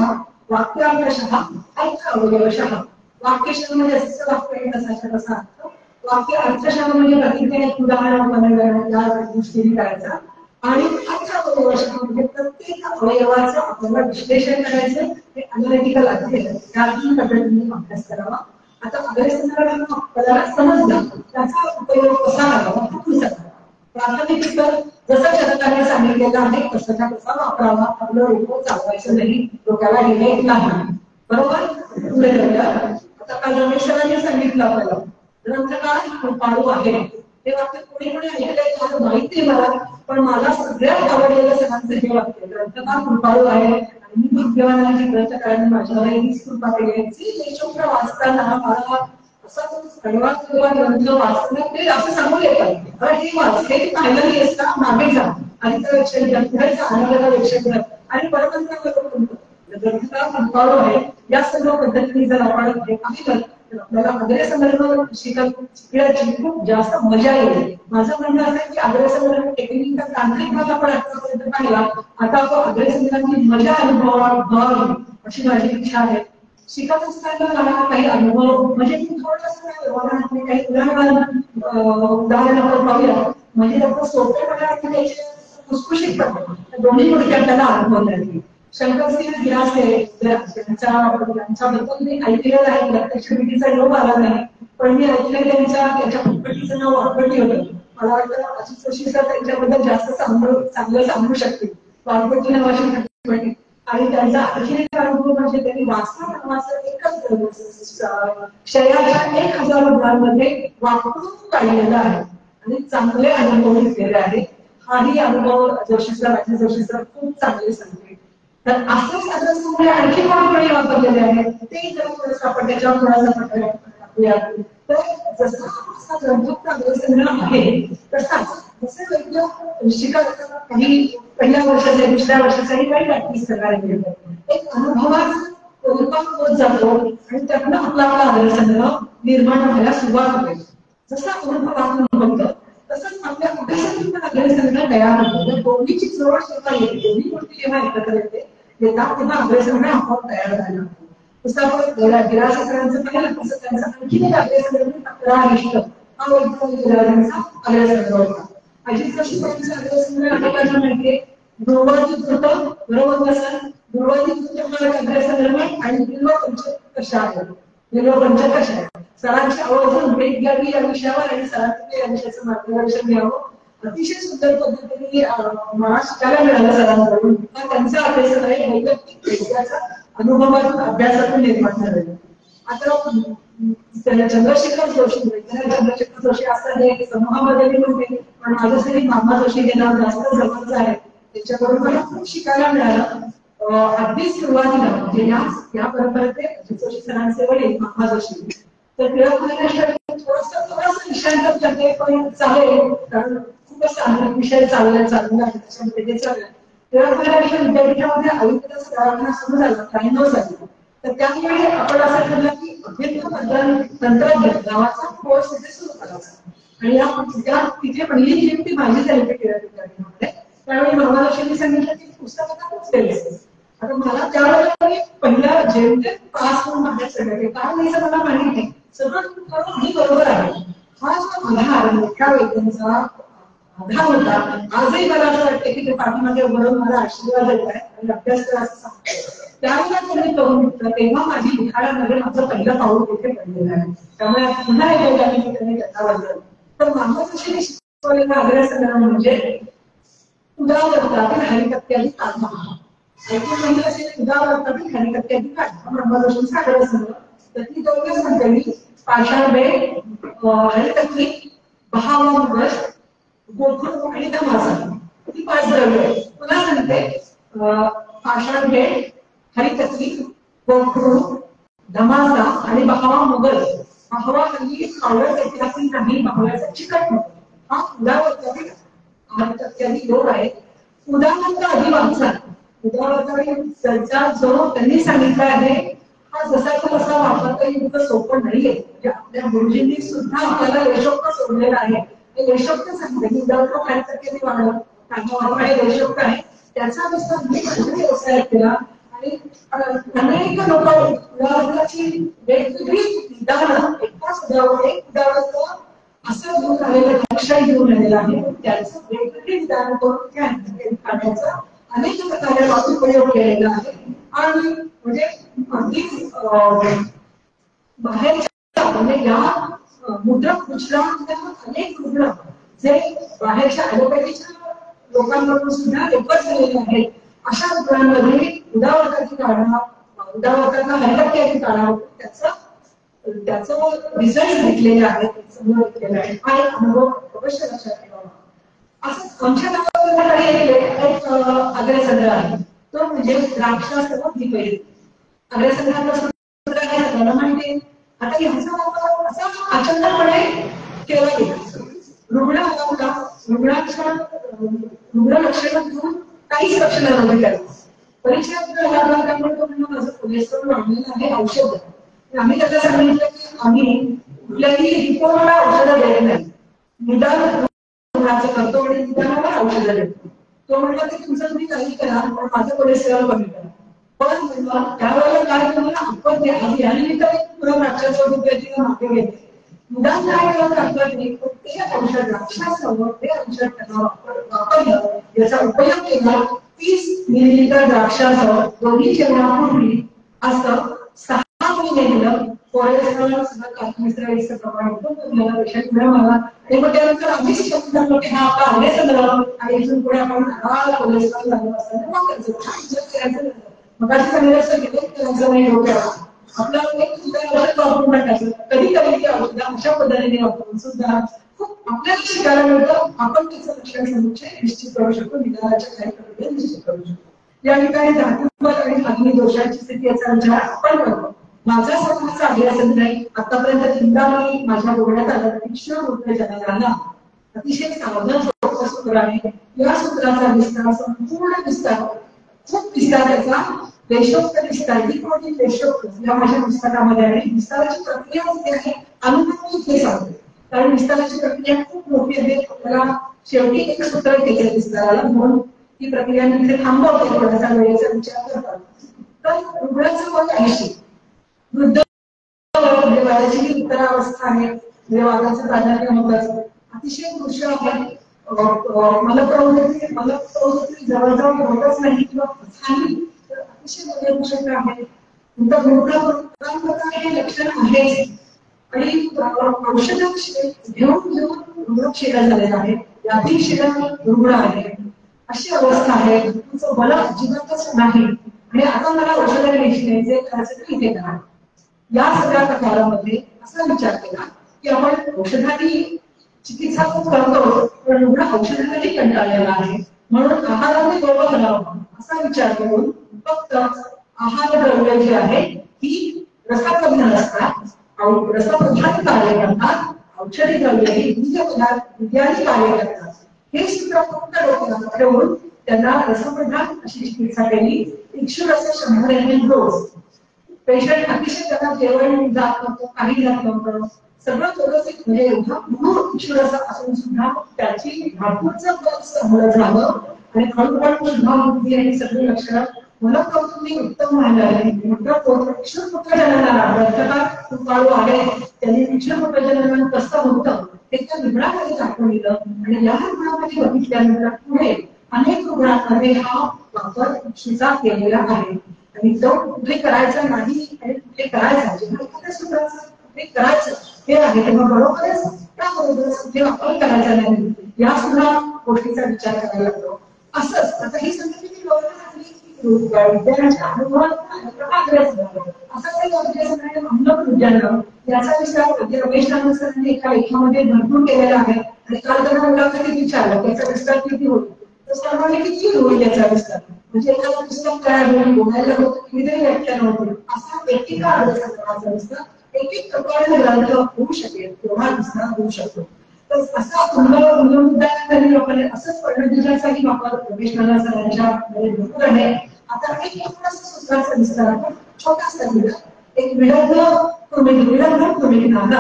वाक्यार्थशः अर्थ अवयवशः. वाक्यशः म्हणजे असं वाक्य आहे तसाच्या तसा अर्थ. वाक्य अर्थशः म्हणजे प्रतिज्ञा एक उदाहरण आपण या गोष्टी करायचा. आणि अर्थ अवयवशः म्हणजे प्रत्येक अवयवाचं आपल्याला विश्लेषण करायचं. हे अनलिटिकल अध्ययन त्यातून पद्धतीने अभ्यास करावा. आता अभ्यासक्रम आपल्याला समजला त्याचा उपयोग कसा करावा हा पुढचा करावा. प्राथमिक स्तर जसं शतकाने सांगितलेलं आहे तसा कसा वापरावा. आपलं डोकं चालवायचं नाही, डोक्याला गेले नाही. बरोबर. पुढे जाऊया. आता काल रमेशरांनी सांगितलं आपल्याला ग्रंथकार कृपाळू आहे. ते वाक्य कोणी कोणी ऐकलंय मला माहिती आहे मला, पण मला सगळ्यात आवडलेलं सगळ्यांचं हे वाक्य ग्रंथकार कृपाळू आहे आणि मी भाग्यवान आहे की ग्रंथकारांनी माझ्यावर हीच कृपा केली आहे. जी देशोक्त वाचताना मला असं ग्रंथ वाचताना ते असं सांगून येतात हे वाच हे पाहिलं नाही असता मागे जा आणि त्या लक्षात आनंदाला लक्षात घ्या आणि परमंत्र ग्रंथकार कृपाळू आहे. या सर्व पद्धतीने जर आपण हे पाहिलं तर आपल्याला अग्रसंदर्भ शिकण्याची खूप जास्त मजा येईल. माझं म्हणणं असं आहे की अग्रसंदर्भ टेक्निकल तांत्रिक भाग आपण आतापर्यंत पाहिला. आता आपण अग्रसंदर्भाची मजा अनुभवावी अशी माझी इच्छा आहे. शिकत असताना मला काही अनुभव म्हणजे मी थोडंसं काही उदाहरण आपण पाहूया. म्हणजे आपण सोप्यापणा खुसखुशीत करतो दोन्ही गोष्टी आपल्याला अनुभव लागली. शंकरसिंह गिरासे त्यांच्याबद्दल मी ऐकलेलं आहे. प्रत्यक्ष भेटीचा योग आला नाही, पण मी ऐकलं त्याच्या पुस्तकीचं नाव वारपटी होतं. मला वाटतं अजित जोशी सर त्यांच्याबद्दल जास्त चांगलं सांगू शकतील. वारपटी नावाची आणि त्यांचा आणखी एक अनुभव म्हणजे त्यांनी वाचना नावाचं एकच शहराच्या 1000 मुलांमध्ये वापरून काढलेला आहे आणि चांगले अनुभव घेतलेले आहेत. हाही अनुभव जोशी सर अजित जोशी सर खूप चांगले सांगते. तर असंच अग्रसंग्रह आणखी कोणीकडे वापरलेले आहेत ते जर थोडंसं आपण त्याच्यावर थोडासा टाकूया. तर जसा ग्रंथोक्त अग्रसंग्रह आहे तसाच जसे वैद्य शिकत काही पहिल्या वर्षाचे दुसऱ्या वर्षाचाही काही प्रॅक्टिस करायला मिळतं. एक अनुभवाचा रूपात होत जातो आणि त्यातनं आपला अग्रसंग्रह निर्माण व्हायला सुरुवात होते. जसा अनुभव आपण बघतो तसंच आपल्या अभ्यासातून पण अग्रसंग्रह तयार होतो. दोन्हीची जोड जेव्हा येते दोन्ही गोष्टी जेव्हा एकत्र येतात तेव्हा अग्रसंग्रह आपोआप तयार झाला. तसं आपण गिरासेकरांचं पाहिलं तसं त्यांचा आणखी एक अग्रसंग्रह 11 निष्ठ हा त्यांचा अग्रसंग्रह होता. अजित जोशी यांचा अग्रसंग्रह आपल्याला माहितीये ध्रुवदीप होतं. बरोबर कसं ध्रुवदीप अग्रसंग्रह आणि कशा आहे पंचकशा आहे. सरांची आवर्जून भेट घ्यावी या विषयावर आणि सरांकडे या विषयाचं मार्गदर्शन घ्यावं. अतिशय सुंदर पद्धतीने मला शिकायला मिळालं सरांकडून. त्यांचा अभ्यास आहे वैयक्तिक अनुभवातून अभ्यासातून निर्माण झालेलं. आता चंद्रशेखर जोशी असं हे समूहामध्ये मी म्हणते पण माझ्यासाठी मामा जोशी हे नाव जास्त जवळच आहे. त्याच्याकडून मला खूप शिकायला मिळालं. अगदी सुरुवातीला म्हणजे या परंपरेचे अजित जोशी सरांचे वडील मामा जोशी तर टिळक थोडंसं विषयांतर करते पण चालेल कारण खूपच चांगले विषय चालला आहे त्याच्यामध्ये ते चालेल. टिळक विद्यापीठामध्ये आयुक्ताचा दवाखाना सुरू झाला 93 साली. तर त्यामुळे आपण असं ठरलं की अभियंता तंत्रज्ञान नावाचा कोर्स तिथे सुरू करायचा आणि तिथे पहिली नियुक्ती माझी झाली टिळक विद्यापीठामध्ये. त्यावेळी मामा जोशींनी सांगितलं की पुस्तकाला खूप द्यायचं. आता मला त्यावेळेला पहिला जेवढे पास होऊन बाहेर सगळं काय नाही मला माहिती नाही सगळं अगदी बरोबर आहे. हा जो आधार मोठ्या वैद्यांचा आधार होता आजही मला असं वाटतं की ते पाठीमागे उभारून मला आशीर्वाद देत आहे आणि अभ्यास करा असं सांगतो. त्यावेळेला त्यांनी करून घेतलं तेव्हा माझी लिखाणामध्ये माझं पहिलं पाऊल तिथे पडलेलं आहे. त्यामुळे पुन्हा एक त्यांनी त्याचा वाजवलं. तर मामा जोशींनी शिकवलेला अग्रसंग्रह म्हणजे उदावरतातील हरिकत्यादी काढा. ऐकून म्हणजे असे उदावरतातील हरिकत्यादी काढा मामा जोशींचा अग्रसंग्रह. तर ती दोघंच म्हणते मी पाषाण भेट हरिकत्ती बहावा मुगस गोखरू आणि धमासा ही 5 द्रव्य आहे. पुन्हा सांगते पाषाण भेट हरिकत्ती गोखरू धमासा आणि बहावा मुगल. बहावा हल्ली पावडर ऐतिहासिक नाही बहाव्याचा चिकट नको. हा उदावरतातील हरिकत्यादी योग आहे. उदावरता आधी वाचा. उदावरता जो त्यांनी सांगितलं आहे हा जसाचा तसा वापरता इतकं सोपं नाहीये. म्हणजे आपल्या गुरुजींनी सुद्धा आपल्याला यशोक्त सोडलेलं आहे. हे यशोक्त सांगते की उदावरता हरिकत्यादी वाढलं वापरा हे यशोक्त आहे. त्याचा नुसता मी व्यवसाय केला आणि अनेक लोक उदाहरणाची वेगवेगळी उदाहरणं एकाच उदाहरणाचं असं घेऊन आलेलं लक्षात घेऊन आलेलं आहे. त्याचं वेगवेगळी विधान करून काढण्याचा अनेक प्रकारे उपयोग केलेला आहे. आणि म्हणजे अगदी बाहेरच्या म्हणजे या मुद्रक गुजरातच्या अनेक रुग्ण जे बाहेरच्या ॲलोपॅथीच्या लोकांकडून सुद्धा रेफर झालेले आहेत, अशा रुग्णांमध्ये उदावरकाची काढा उदावरकांना हरितक्रियाची काढा त्याचं रिझल्ट घेतलेले आहेत, समोर घेतलेले आहे आणि अनुभव अवश्य लक्षात ठेवावा. असंच आमच्या गावामध्ये एक अग्रसंग्रह आहे, तो म्हणजे द्राक्षासह द्विपैरी. अग्रसंग्रहाचं सूत्र आहे सगळ्यांना माहिती आहे. आता ह्याचा वापर असा अचानकपणे केला गेला. रुग्ण आला होता, रुग्ण लक्षणं घेऊन काहीच लक्षणं नव्हती त्याला. परीक्षा लागला त्यामुळे तो म्हणून माझं कोलेस्ट्रॉल वाढलेलं आहे, औषध द्या. आम्ही त्याला सांगितलं की आम्ही कुठल्याही रिपोर्टला औषधं देत नाही, निदान रुग्णाचं करतो आणि निदानावर औषधं देतो. तो म्हणला की तुमचं तुम्ही काही करा पण माझं कोलेस्ट्रॉल कमी करा. पण त्यावेळेला काय तुम्हाला आपण यानिमित्त पुढे द्राक्षाचं रुपयाची मागे घेते. निदान काय करत आपण ते औषध द्राक्षासह ते औषध त्यांना वापरलं, याचा उपयोग केला. 30 मिलीलिटर द्राक्षासह दोन्ही जेवणापूर्वी असं 6 महिने दिलं. कोलेस्ट्रॉल मिसळीचं प्रमाण आपल्याला पेशंट मिळाला आणि मग त्यानंतर आम्हीच शिकवतो की हा आपला अग्रसंग्रह आणि इथून पुढे आपण कोलेस्ट्रॉल झालं असताना वापरायचं. मग असं सांगितलं करायचं नाही डोक्याला आपला एक औषध वापरून टाकायचं. कधी कधी ते औषध अशा पद्धतीने वापरून सुद्धा खूप आपल्याला शिकायला मिळतं. आपण त्याचं लक्षण समुच्चय निश्चित करू शकतो, निदानाच्या काही प्रक्रिया निश्चित करू शकतो. या ठिकाणी धातुत्मक आणि अग्नी दोषांची स्थिती याचा विचार आपण करतो. माझा स्वतःचा अभ्यास नाही, आतापर्यंत 3दा मी माझ्या बोलण्यात आलं तीक्ष्ण उत्तेजनाला अतिशय सावधान सोपं सूत्र आहे. या सूत्राचा विस्तार संपूर्ण विस्तार खूप विस्तार त्याचा देशोक्त विस्तार ही कोणती देशोक्त या माझ्या पुस्तकामध्ये आहे. विस्ताराची प्रक्रिया होते आहे अनुभव इथे सांगते, कारण विस्ताराची प्रक्रिया खूप मोठी आहे. आपल्याला शेवटी एक सूत्र घ्यायचं विस्ताराला, म्हणून ही प्रक्रिया मी इथे थांबवते थोडासा वेळेचा विचार करतात. तर रुग्णाचं वय 80, वृद्ध वयाची उत्तरावस्था आहे, वादाचं प्राधान्य महत्वाचं, अतिशय कृष आहे. मला प्रवृत्ती जवळजवळ होतच नाही किंवा झाली तर अतिशय वयोवृद्ध क्षेत्र आहे. हे लक्षण आहे आणि औषध घेऊन रुग्णक्षेत्र झालेला आहे, व्याधीक्षेत्र रुग्ण आहे, अशी अवस्था आहे. तुमचं बल अजिबातच नाही आणि आता मला औषधं घ्यायची नाही, जे करायचं ते इथे करा. या सगळ्या प्रकारामध्ये असा विचार केला की आपण औषधाची चिकित्सा खूप करतो पण रुग्ण औषधासाठी कंटाळलेला आहे, म्हणून आहाराने बरोबर करावा असा विचार करून फक्त आहार द्रव्य जे आहे ही रसाप्रधान असतात, रसप्रधान कार्य करतात, औषधी द्रव्य ही बीज पदार्थ इत्यादी कार्य करतात. हे सूत्र फक्त डोक्यात ठेवून त्यांना रसप्रधान अशी चिकित्सा केली. तीक्ष्ण रस 100 ml डोस. पेशंट अतिशय त्याला जेवण जात नव्हतं, काही जात नव्हतं, सगळं व्यवस्थित म्हणजे एवढा तीक्ष्ण रस असून सुद्धा त्याची धातूचं चांगलं झालं आणि हळूहळू सुद्धा बुद्धी आणि सगळी लक्षणं मला तुम्ही उत्तम व्हायला आहे. तीक्ष्ण पुत्रजननाला कृपाळू आहे, त्यांनी तीक्ष्ण पुत्रजनन कसं होतं हे त्या रुग्णामध्ये दाखवून दिलं आणि या रुग्णामध्ये बघितल्यानंतर पुढे अनेक रुग्णांमध्ये हा वापर तीक्ष्णचा केलेला आहे. आणि तो कुठे करायचा नाही आणि कुठे करायचा, जेव्हा एखाद्या सूत्राचं कुठे करायचं हे आहे तेव्हा बरोबरच त्याबरोबरच कुठे वापर करायचा नाही या सुद्धा गोष्टीचा विचार करायला लागतो. असंच आता ही संस्कृती विज्ञानाच्या अनुभवात असा काही अभ्यास अंमल विज्ञान याचा विचार रमेश सरांनी एका लेखामध्ये भरपूर केलेला आहे आणि काल त्यांना मुलाखतीत विचारलं त्याचा विस्तार किती होईल, तर सर्वांनी किती होईल याचा विस्तार, म्हणजे एखादा पुस्तक तयार होईल, बोलायला होतं कितीतरी व्याख्यान होतील, असा एकेका अभ्यासक्रमाचा विस्तार एक एक प्रकारे ग्रंथ होऊ शकेल, तेवढा विस्तार होऊ शकतो. तर असा मुद्दा लोकांनी असंच पडणं वापर रमेश सरांच्या भरपूर आहे. आता एक सूत्राचा विस्तार आपण छोटासा दिला, एक विलंब कृमिक नाना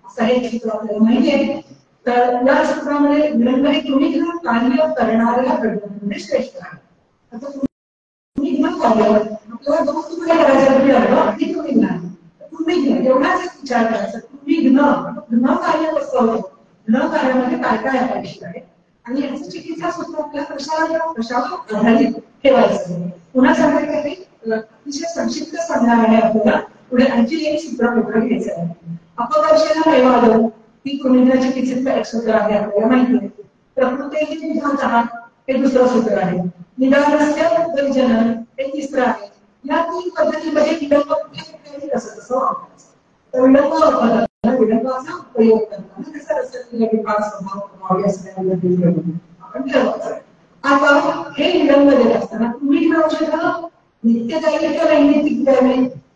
असं हे सूत्र आपल्याला माहिती आहे. तर या सूत्रामध्ये विलंब हे कृमिक कार्य करणाऱ्या घटकांमध्ये श्रेष्ठ आहे. आता कृमिक कार्य किंवा दोन तुकडे करायचे तुम्ही आणि तुम्ही ज्ञान तुम्ही घ्या एवढाच एक विचार करायचा तुम्ही घ्न कार्य कसं होतं घ्न कार्यामध्ये काय काय अपेक्षित आहे आणि याचं चिकित्सा सूत्र आपल्याला कशावर आधारित ठेवायचं पुन्हा सांगायचं की अतिशय संक्षिप्त सांगणाऱ्याने आपल्याला पुढे आणखी एक सूत्र पेपर घ्यायचं आहे अपवर्षेला नैवादो ही कृमिज्ञ चिकित्सेचं एक सूत्र आहे आपल्याला माहिती आहे प्रकृतेची विधानतः हे दुसरं सूत्र आहे निदानस्य परिजनन हे तिसरं आहे या तीन पद्धतीमध्ये विलंब कसं कसं वापरायचं तर विलंब वापरताना विलंबाचा उपयोग करताना कसा रसायन विभाग स्वभाव असल्याबद्दल आपण ठरवायचं आता हे विलंब देत असताना तुम्ही औषधं नित्यदायी किंवा नैमित्तिक द्यावे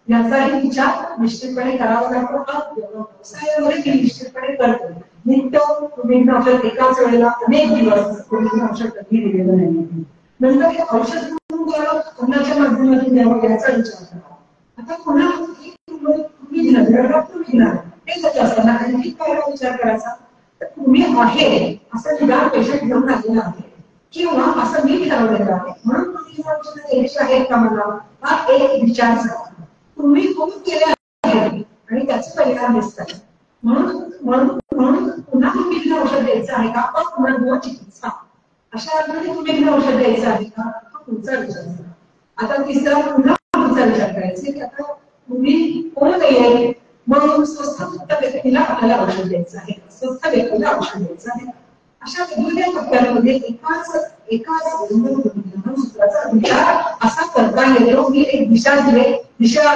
याचाही विचार निश्चितपणे करावा लागतो व्यवसायामध्ये निश्चितपणे करतो नित्य तुम्ही औषध एकाच वेळेला अनेक दिवस तुम्ही औषध कधी दिलेलं नाही नंतर हे औषध म्हणून द्यावं अन्नाच्या माध्यमातून द्यावं याचा विचार करा आता पुन्हा तुम्ही घेणार हे जर असताना आणखी काय विचार करायचा तर तुम्ही आहे असं निदान पेशंट घेऊन आलेला आहे किंवा असं मी ठरवलेलं आहे म्हणून तुम्ही औषधं द्यायची आहेत का मला हा एक विचार करा तुम्ही खूप केले आहे आणि त्याचे परिणाम दिसतात म्हणून पुन्हा तुम्ही औषध द्यायचं आहे का पण पुन्हा चिकित्सा अशा अर्थाने तुम्ही औषध द्यायचं आहे का हा पुढचा विचार करा आता तिसरा पुन्हा पुढचा विचार करायचा की आता तुम्ही कोण नाहीये मग स्वस्थ व्यक्तीला आपल्याला औषध द्यायचं आहे स्वस्थ व्यक्तीला औषध द्यायचं आहे अशा वेगवेगळ्या टप्प्यांमध्ये एकाच सूत्राचा विचार असा करता येतो की एक दिशा दिले दिशा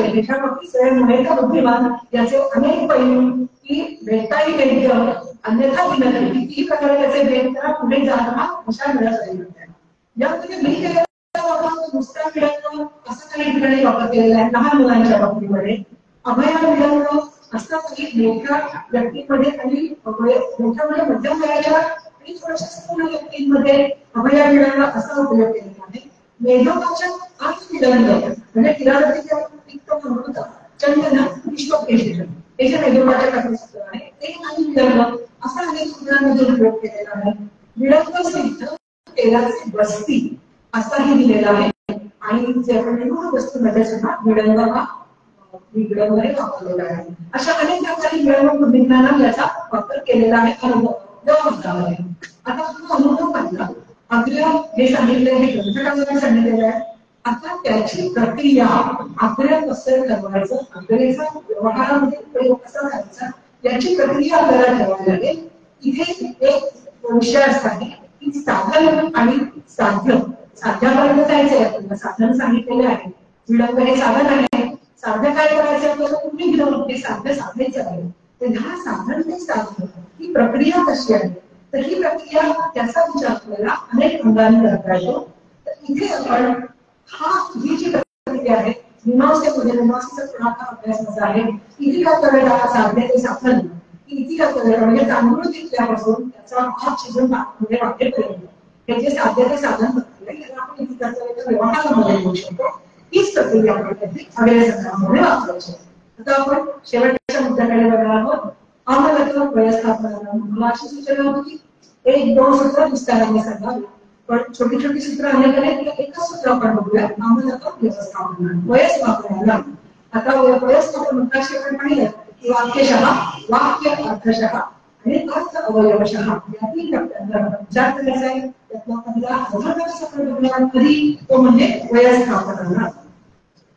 देशाबाबतीत स्वयं बुद्धिमान याचे अनेक पैलू की भेटताही वैद्य अन्यथा विनंती कितीही प्रकारे त्याचे भेट करा पुढे जाताना अशा मिळत राहील यामध्ये मी केलेला वापर नुसत्या मिळवणं असं काही ठिकाणी वापर केलेला आहे लहान मुलांच्या बाबतीमध्ये अभया मिळवणं असं काही मोठ्या व्यक्तींमध्ये आणि मोठ्या म्हणजे मध्यम वयाच्या आणि थोड्याशा स्थूल व्यक्तींमध्ये अभया मिळवणं असा उपयोग केलेला आहे मेघोपाच्या आणि विलंब म्हणजे किराणा पित्त म्हणून चंदन विश्वकेशन हे जे मेघोपाच्या सूत्र आहे ते आणि विलंब असा अनेक सूत्रांमध्ये उपयोग केलेला आहे विलंब सिद्ध तेलाची बस्ती असाही दिलेला आहे आणि जे आपण वस्तूमध्ये सुद्धा विलंब हा विलंबने वापरलेला आहे अशा अनेक प्रकारे विलंब विज्ञानात याचा वापर केलेला आहे अनुभवामध्ये आता तुम्ही अनुभव पाहिला आपल्या हे सांगितलं हे ग्रंथकारांनी सांगितलेलं आहे आता त्याची प्रक्रिया आपल्याला कसं ठरवायचं आपल्याचा व्यवहारामध्ये उपयोग कसा करायचा याची प्रक्रिया आपल्याला ठरवावी लागेल इथे एक विषय असा आहे की साधन आणि साध्य साध्यापर्यंत जायचंय आपल्याला साधन सांगितलेले आहे विलंब हे साधन आहे साध्य काय करायचं आपल्याला तुम्ही घेऊन हे साध्य साधायचं आहे तर ह्या साधन ते साध्य ही प्रक्रिया कशी आहे तर ही प्रक्रिया त्याचा विचार आपल्याला अनेक अंगाने करता येतो तर इथे आपण ही जी प्रक्रिया आहे मीमांसेमध्ये मीमांसेचा थोडासा अभ्यास आहे इथे काय करायला साध्य ते साधन इथे काय करायला म्हणजे तांदूळ तिथल्यापासून त्याचा भाग शिजून म्हणजे वाटेपर्यंत हे जे साध्य ते साधन प्रक्रिया आपण इथे त्याचा व्यवहारामध्ये घेऊ शकतो हीच प्रक्रिया आपण हवेल्या संदर्भामध्ये वापरायची आता आपण शेवटच्या मुद्द्याकडे बघणार आहोत आम्हाला व्यवस्थापनाला मला अशी सूचना होती की एक दोन सूत्र विस्ताराने सांगावी पण छोटी छोटी सूत्र अनेक एकच सूत्र आपण बघूया आम्हाला व्यवस्थापन व्यवस्थापनाला आता व्यवस्थापन मुद्दाशी आपण पाहिलं की वाक्यशः वाक्य अर्थशः आणि अर्थ अवयवशः या तीन टप्प्यांवर विचार करायचा आहे त्यातला पहिला महत्त्वाचा प्रकार कधी तो म्हणजे व्यवस्थापनाला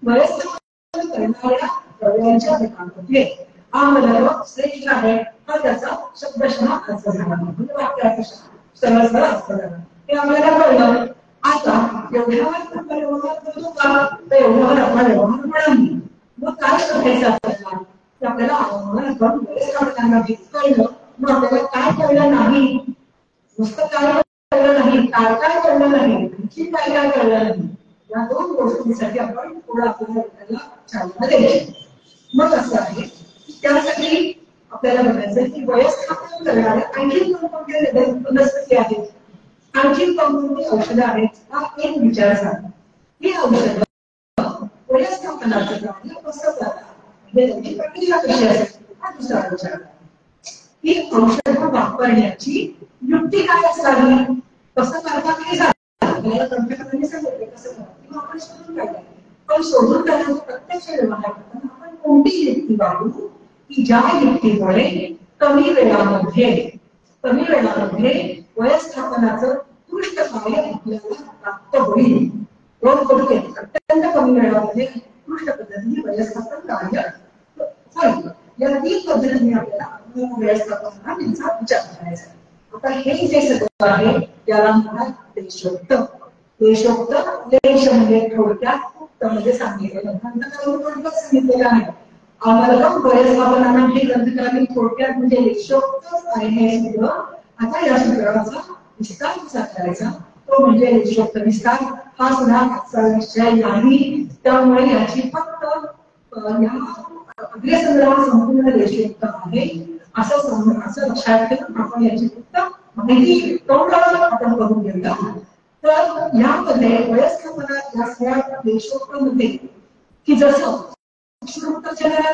व्यवस्थापन करणाऱ्या द्रव्यांच्या प्रकारांमध्ये आम्हाला श्रेष्ठ आहे हा त्याचा शब्दशः अर्थ झाला म्हणजे वाक्य अर्थशः सरळ सरळ अर्थ झाला हे आपल्याला कळलं आता व्यवहार व्यवहार करतो का तर व्यवहार आपला व्यवहार नाही मग काय करायचं आपल्याला की आपल्याला आपण व्यवस्थापनाला कळलं मग आपल्याला काय कळलं नाही नुसतं काय कळलं नाही काय काय कळलं नाही आणखी काय काय कळलं नाही या दोन गोष्टींसाठी आपण थोडं आपल्याला चालना द्यायची मग असं आहे त्यासाठी आपल्याला बघायचं की व्यवस्थापन करणाऱ्या आणखी कोणकोणत्या वनस्पती आहेत आणखी कोणकोणती औषधं आहेत हा एक विचार झाला ही औषधं व्यवस्थापनाचं कसं जातात म्हणजे त्यांची प्रक्रिया कशी असेल हा दुसरा विचार ही औषधं वापरण्याची युक्ती काय असावी कसं करता नाही सांगितलं कसं करा किंवा आपण शिकून काय पण शोधून काढण्याचा प्रत्यक्ष व्यवहार करताना आपण कोणती युक्ती वापरू की ज्या युक्तीमुळे कमी वेळामध्ये व्यवस्थापनाचं उत्कृष्ट कार्य आपल्याला प्राप्त होईल. अत्यंत कमी वेळामध्ये उत्कृष्ट पद्धतीने व्यवस्थापन कार्य होईल. या 3 पद्धतीने आपल्याला व्यवस्थापनाचा त्यांचा विचार करायचा. आता हे जे सगळं आहे याला म्हणतात देशोक्त. देश म्हणजे थोडक्यात म्हणजे सांगितलेलं थोडक्यात सांगितलेलं आहे. आम्हाला व्यवस्थापनाला हे ग्रंथकारांनी थोडक्यात म्हणजे देशोक्तच आहे हे सूत्र. आता या सूत्राचा विस्तार कसा करायचा तो म्हणजे देशोक्त विस्तार. हा सुद्धा आजचा विषय नाही, त्यामुळे याची फक्त अग्रसंग्रह संपूर्ण देशोक्त आहे असं लक्षात ठेवून आपण याची फक्त माहिती तोंडावर आपण करून घेऊया. तर यामध्ये व्यवस्थापनात या सगळ्या देशोक्तमध्ये की जसं प्रक्रिया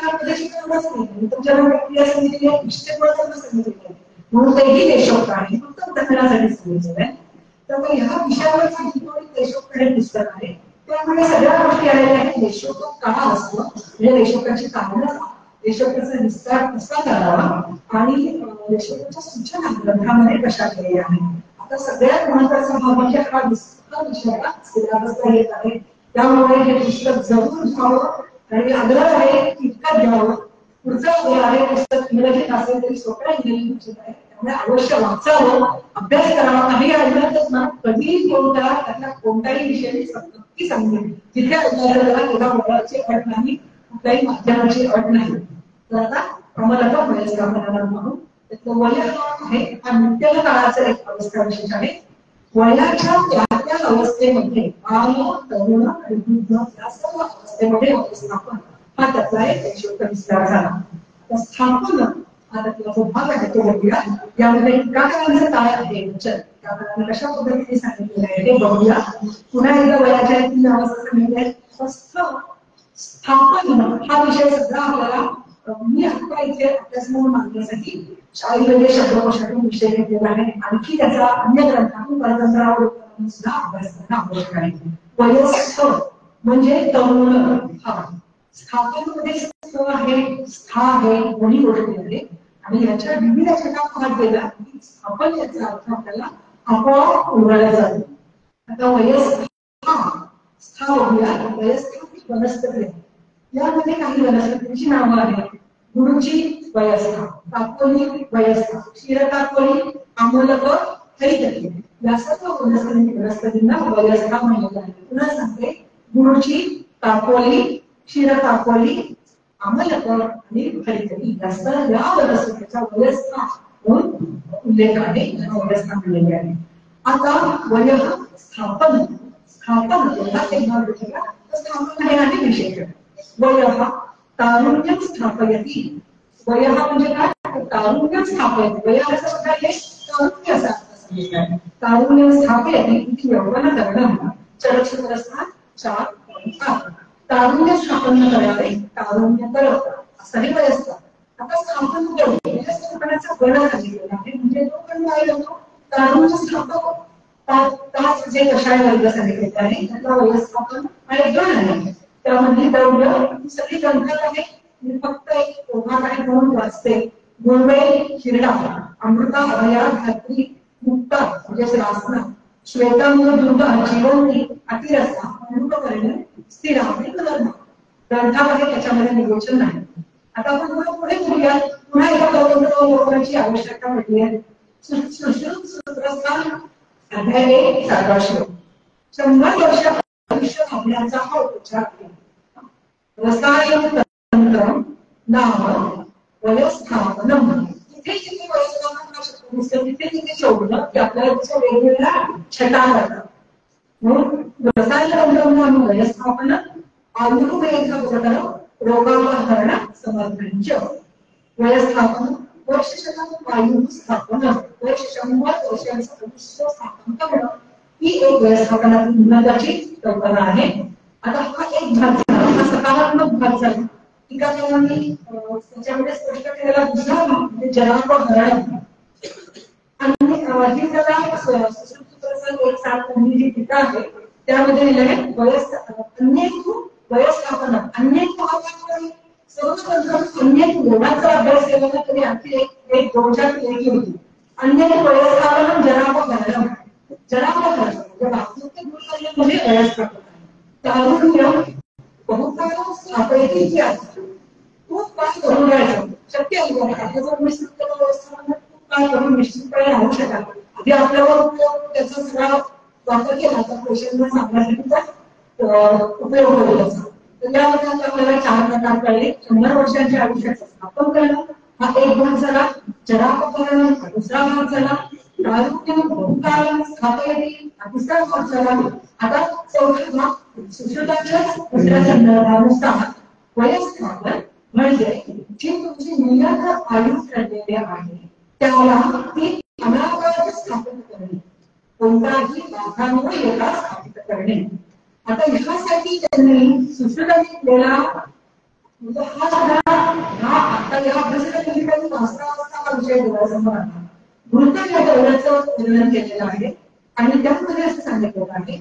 सांगितली आहे, सांगितलेली म्हणून तेही देशोक्त आहे, फक्त उदाहरणासाठी सांगितलेलं आहे. त्यामुळे ह्या विषयावर देशोक्त हे पुस्तक आहे. त्यामुळे सगळ्या गोष्टी आलेल्या आहेत. देशोक्त का असतं म्हणजे देशोक्ताची कारणं, देशोक्ताचा विस्तार कसा करावा आणि देशोक्ताच्या सूचना ग्रंथामध्ये कशा केलेल्या आहेत. आता सगळ्यात महत्त्वाचा भाग म्हणजे हा विषयाला सिलेबसला येत आहे. त्यामुळे हे पुस्तक जरूर घ्यावं आणि आग्रह आहे तितकं घ्यावं. पुढचं आग्रह आहे पुस्तक इंग्रजीत असेल तरी सोप्या इंग्रजी पुस्तक आहे, त्यामुळे अवश्य वाचावं, अभ्यास करावा. काही ऐकतच ना कधीही कोणता त्यातला कोणताही विषय नक्की सांगेल. जिथे ऐकल्याला एका वयाची अट नाही, कुठल्याही माध्यमाची अट नाही. तर आता आम्हाला तो व्यवस्थापनाला म्हणून त्यातलं वय आहे हा नित्य काळाचा एक अवस्था विशेष आहे. वयाच्या त्या अवस्थेमध्ये बाल, तरुण आणि वृद्ध या सर्व अवस्थेमध्ये व्यवस्थापन हा त्यातला एक देशोक्त विस्तार झाला. स्थापन हा त्यातला जो भाग आहे तो बघूया. यामध्ये टीकाकारांचं काय आहे टीकाकारांनी कशा पद्धतीने सांगितलेलं आहे ते बघूया. पुन्हा एकदा वयाच्या 3 अवस्था सांगितल्या. स्थापन हा विषय सगळा आपल्याला मी आता इथे अभ्यास म्हणून मांडण्यासाठी शाळेमध्ये शब्दकोशातून विषय घेतलेला आहे. आणखी त्याचा अन्य ग्रंथातून परतंत्रावर सुद्धा अभ्यास करणं आवश्यक आहे. वयस्क म्हणजे तरुण. हा स्थापनेमध्ये आहे, स्था आहे, दोन्ही गोष्टी आहेत आणि याच्या विविध छटा भाग गेला की स्थापन याचा अर्थ आपल्याला आपोआप उघडला जातो. आता वयस्क स्था बघूया. वयस्क वनस्पती यामध्ये काही वनस्पतींची नावं आहेत. गुरुची वयस्था, तात्पुरी वयस्था, क्षीरतात्पुरी, आमोलक, हरितकी या सर्व वनस्पतींना वयस्था म्हणलेलं आहे. पुन्हा सांगते गुरुची, तात्पुरी, क्षीरतात्पुरी, आमोलक आणि हरितकी या सर्व वनस्पतींचा वयस्था म्हणून उल्लेख आहे, वयस्था म्हणलेली आहे. आता वय स्थापन एक भाग घेतला तर स्थापन हे आहे विशेष. वय तारुण्यम स्थापयती. वय म्हणजे काय तारुण्यम स्थापयती. वय असं काय तारुण्य असा सांगितलं. तारुण्यम स्थापयती इति यौवन करणं चरक्षुरस्था 4.8. तारुण्य स्थापन करावे, तारुण्य करत असंही वय असतं. आता स्थापन करणे स्थापनाचा गण सांगितलेला आहे. म्हणजे तो पण काय होतो तारुण्य स्थापक. त्याच जे कषाय वर्ग सांगितलेले आहे त्यातला व्यवस्थापन हा एक गण आहे. त्यामध्ये द्रव्य सगळी ग्रंथात आहे. मी फक्त एक ओघात आहे म्हणून वाचते. गुळवे, हिरडा, अमृता, अभया, धात्री, मुक्ता म्हणजे रासना, श्वेतांग, दुर्गा, जीवंती, अतिरसा, अमृतवर्ण, स्थिर आणि कलर्म ग्रंथामध्ये त्याच्यामध्ये नियोजन नाही. आता आपण पुढे बोलूया. पुन्हा एका लोकांची आवश्यकता पडली आहे. सुश्रुत सूत्रस्थान अध्याय 1 7वा श्लोक. 100 वर्ष आयुष्य लाभण्याचा हा उपचार आहे. रसायन तंत्र नाम व्यवस्थापनम. इथे जिथे व्यवस्थापन हा शब्द दिसतो तिथे तिथे शोधलं की आपल्याला त्याच्या वेगवेगळ्या छटा करतात. म्हणून रसायन तंत्र नाम व्यवस्थापन, आयुर्वेद प्रकार, रोगापहरण, समर्थनच. व्यवस्थापन वर्षशतम वायू स्थापन, वर्ष 100 वर्षांचं आयुष्य स्थापन करणं ही एक व्यवस्थापनाची महत्त्वाची कल्पना आहे. आता हा एक भाग झाला, हा सकारात्मक भाग झाला. टीकाकारांनी त्याच्यामध्ये स्पष्ट केलेला दुसरा भाग म्हणजे जलापहरण आणि ही त्याला सुश्रुतसूत्रचा एक 7 पहिली जी टीका आहे त्यामध्ये लिहिलं आहे अनेक वयस्थापना अनेक महाभारतामध्ये सर्व ग्रंथात अनेक योगाचा अभ्यास केला तरी आणखी एक दोनच्या पैकी होती. अनेक वयस्थापना जरापकरणम म्हणजे वास्तविक म्हणजे वयस्थापना तारुण्य बहुकाळ स्थापनेची असते. खूप काळ करून राहायचं शक्य आहे. आता जर निश्चित व्यवस्थापन खूप काळ करून निश्चितपणे राहू शकाल. आधी आपल्यावर त्याचा सगळा वापर केला तर पेशंटला सांगण्यासाठीचा उपयोग होईल. तर यामध्ये आपल्याला 4 प्रकार कळले. 100 वर्षांच्या आयुष्याचा स्थापन करणं हा एक भाग झाला. जरापकरण दुसरा भाग झाला. तारुण्य बहुकाळ स्थापनेची तिसरा भाग झाला. आता चौथा भाग सुश्रुताच्या दुसऱ्या संदर्भानुसार वयस्थापन म्हणजे जी तुमची नियत आयु ठरलेली आहे त्याला ती अनावरण स्थापित करणे, कोणताही बाधांवर याला स्थापित करणे. आता ह्यासाठी त्यांनी सुश्रुताने दिलेला म्हणजे हा आता या अभ्यासाच्या ठिकाणी वास्तवाचा विषय डोळ्यासमोर आला. मृत या डोळ्याचं वर्णन केलेलं आहे आणि त्यामध्ये असं सांगितलेलं आहे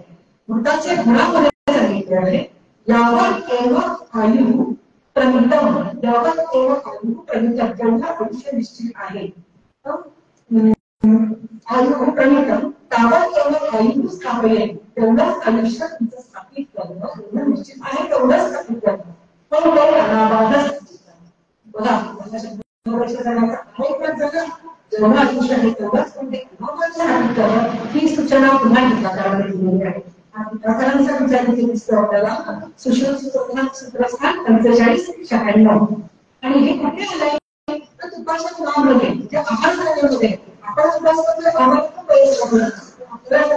मृताच्या गुणामध्ये सांगितले आहे यावत एव आयु प्रमितम, यावत एव आयु प्रमितम जेवढा आयुष्य निश्चित आहे आयु प्रमितम तावत एव आयु स्थापने तेवढंच आयुष्य तुमचं स्थापित करणं एवढं निश्चित आहे तेवढंच स्थापित करणं पण ते अनाबाधच बघा 100 वर्ष जगाचा अनेक जगा जेवढं आयुष्य आहे तेवढंच पण ते अनाबाध स्थापित करणं ही सूचना पुन्हा टीकाकारांनी दिलेली आहे. टीकाकारांचा विचार किती दिसतो आपल्याला सुश्रुत सूत्रस्थान 45-96 आणि हे कुठे आलंय तर तुपाच्या गुणांमध्ये म्हणजे आहार धान्यामध्ये आपण आहार आपल्याला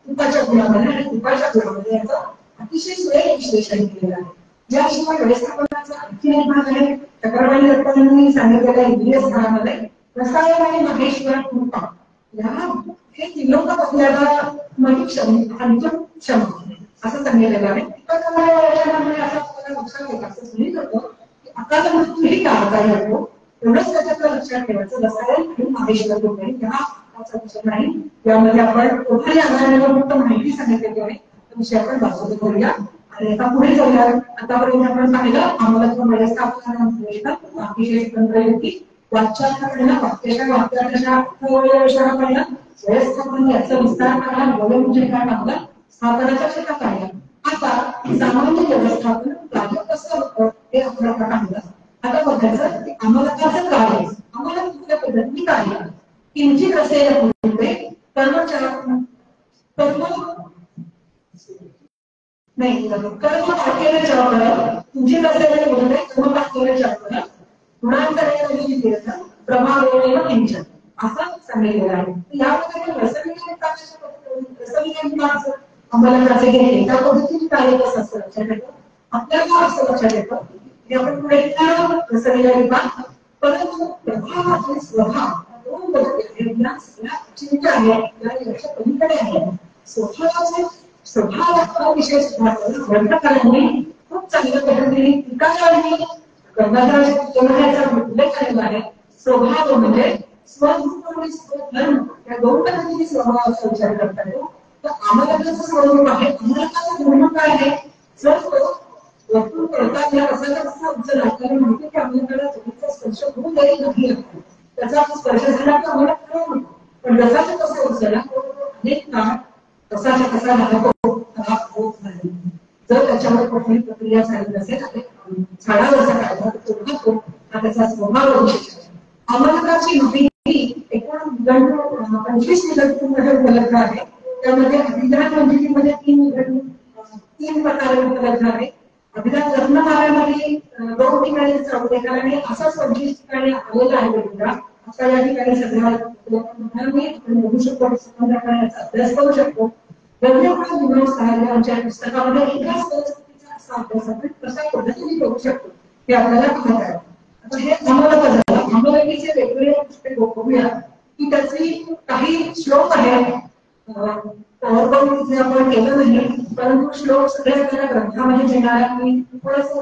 तुपाच्या गुणामध्ये आणि तुपाच्या गुणामध्ये याचं अतिशय सुरेख विश्लेषण केलेलं आहे. याशिवाय व्यवस्थापनाचा आणखी एक भाग आहे चक्रवर्ती दत्तांनी सांगितलेल्या इंद्रिय स्थानामध्ये रसायन आणि माहेश्वर कृपा हे तिलोक आपल्याला मनुष्यम क्षम असं सांगितलेलं आहे. असं आपल्याला लक्षात येतं असं सांगितलं होतं की आता मृत्यू ही काळाचा येतो एवढंच त्याच्याकडे लक्षात ठेवायचं. रसायन आणि माहेश्वर कृपा हा विषय नाही. यामध्ये आपण कोठारी आधारावर फक्त माहिती सांगितलेली आहे. विषय आपण बाजूला करूया आणि आता पुढे जाऊया. आतापर्यंत आपण पाहिलं आम्हाला व्यवस्थापन अतिशय तंत्रयुक्ती वाच्याकडनं वाक्याच्या पाहिलं व्यवस्थापन याचा विस्तार पाहिला बोल म्हणजे काय पाहिलं स्थापनाच्या क्षेत्रात पाहिलं. आता सामान्य व्यवस्थापन कार्य कसं होतं हे आपल्याला पाहिलं. आता बघायचं की आम्हाला कसं कार्य आम्हाला कुठल्या पद्धतीने कार्य किंचित असे कर्मचारी कर्म नाही कर्म वाक्याने चळवळं तुमची कसं बोलत आहे कर्म वाक्याने चळवळं गुणांतराने प्रभाव किंचन असं सांगितलेलं आहे. यामध्ये रसविज्ञान आम्हाला कसं घेते त्या पद्धतीने कार्य कसं असतं लक्षात येतं. आपल्याला असं लक्षात येतं की आपण पुढे रसविज्ञान विभाग परंतु प्रभाव आणि स्वभाव दोन गोष्टी चिंता आहे लक्ष पलीकडे आहे. स्वभावाचा विषय सुद्धा ग्रंथकारांनी खूप चांगल्या पद्धतीने टीकाकारांनी गंगाधराच्या उल्लेख केलेला आहे. स्वभाव म्हणजे स्वरूप आणि स्वधर्म या दोन पद्धतीने स्वभावाचा विचार करता येतो. तर आम्हाला जसं स्वरूप आहे आम्हाला धर्म काय आहे जर वस्तू करताना कसा कसा उचल आपल्याला माहिती की आपल्याकडे जमिनीचा स्पर्श होऊ नये नाही त्याचा स्पर्श झाला तर आम्हाला कळत नाही. पण जसाचा कसा उचलला अनेक काळ कसाचा कसा राहतो होत नाही. जर त्याच्यावर कुठली प्रक्रिया झाली नसेल झाडावरचा कायदा तो राहतो हा त्याचा स्वभाव विशेष आहे. आम्हालाची माहिती एकूण 25 निघंटूंमध्ये उपलब्ध आहे. त्यामध्ये अभिधान मंजुरीमध्ये 3 प्रकारे उपलब्ध आहे. अभिधान रत्नमाळ्यामध्ये 2 ठिकाणी उल्लेख आणि असाच 25 ठिकाणी आलेला आहे वेगवेगळा. असा या ठिकाणी सगळ्या आपण बघू शकतो याचा अभ्यास करू शकतो. वेगवेगळ्या विनोद आमच्या पुस्तकामध्ये एकाच परिस्थितीचा असा अभ्यास आपण कशा पद्धतीने करू शकतो हे आपल्याला पाहत आहे. आता हे अंमलबजावणीचे वेगवेगळे पुस्तके बघूया की त्याची काही श्लोक आहेत. आपण केलं नाही परंतु श्लोक सगळ्या आपल्याला ग्रंथामध्ये देणार मी थोडंसं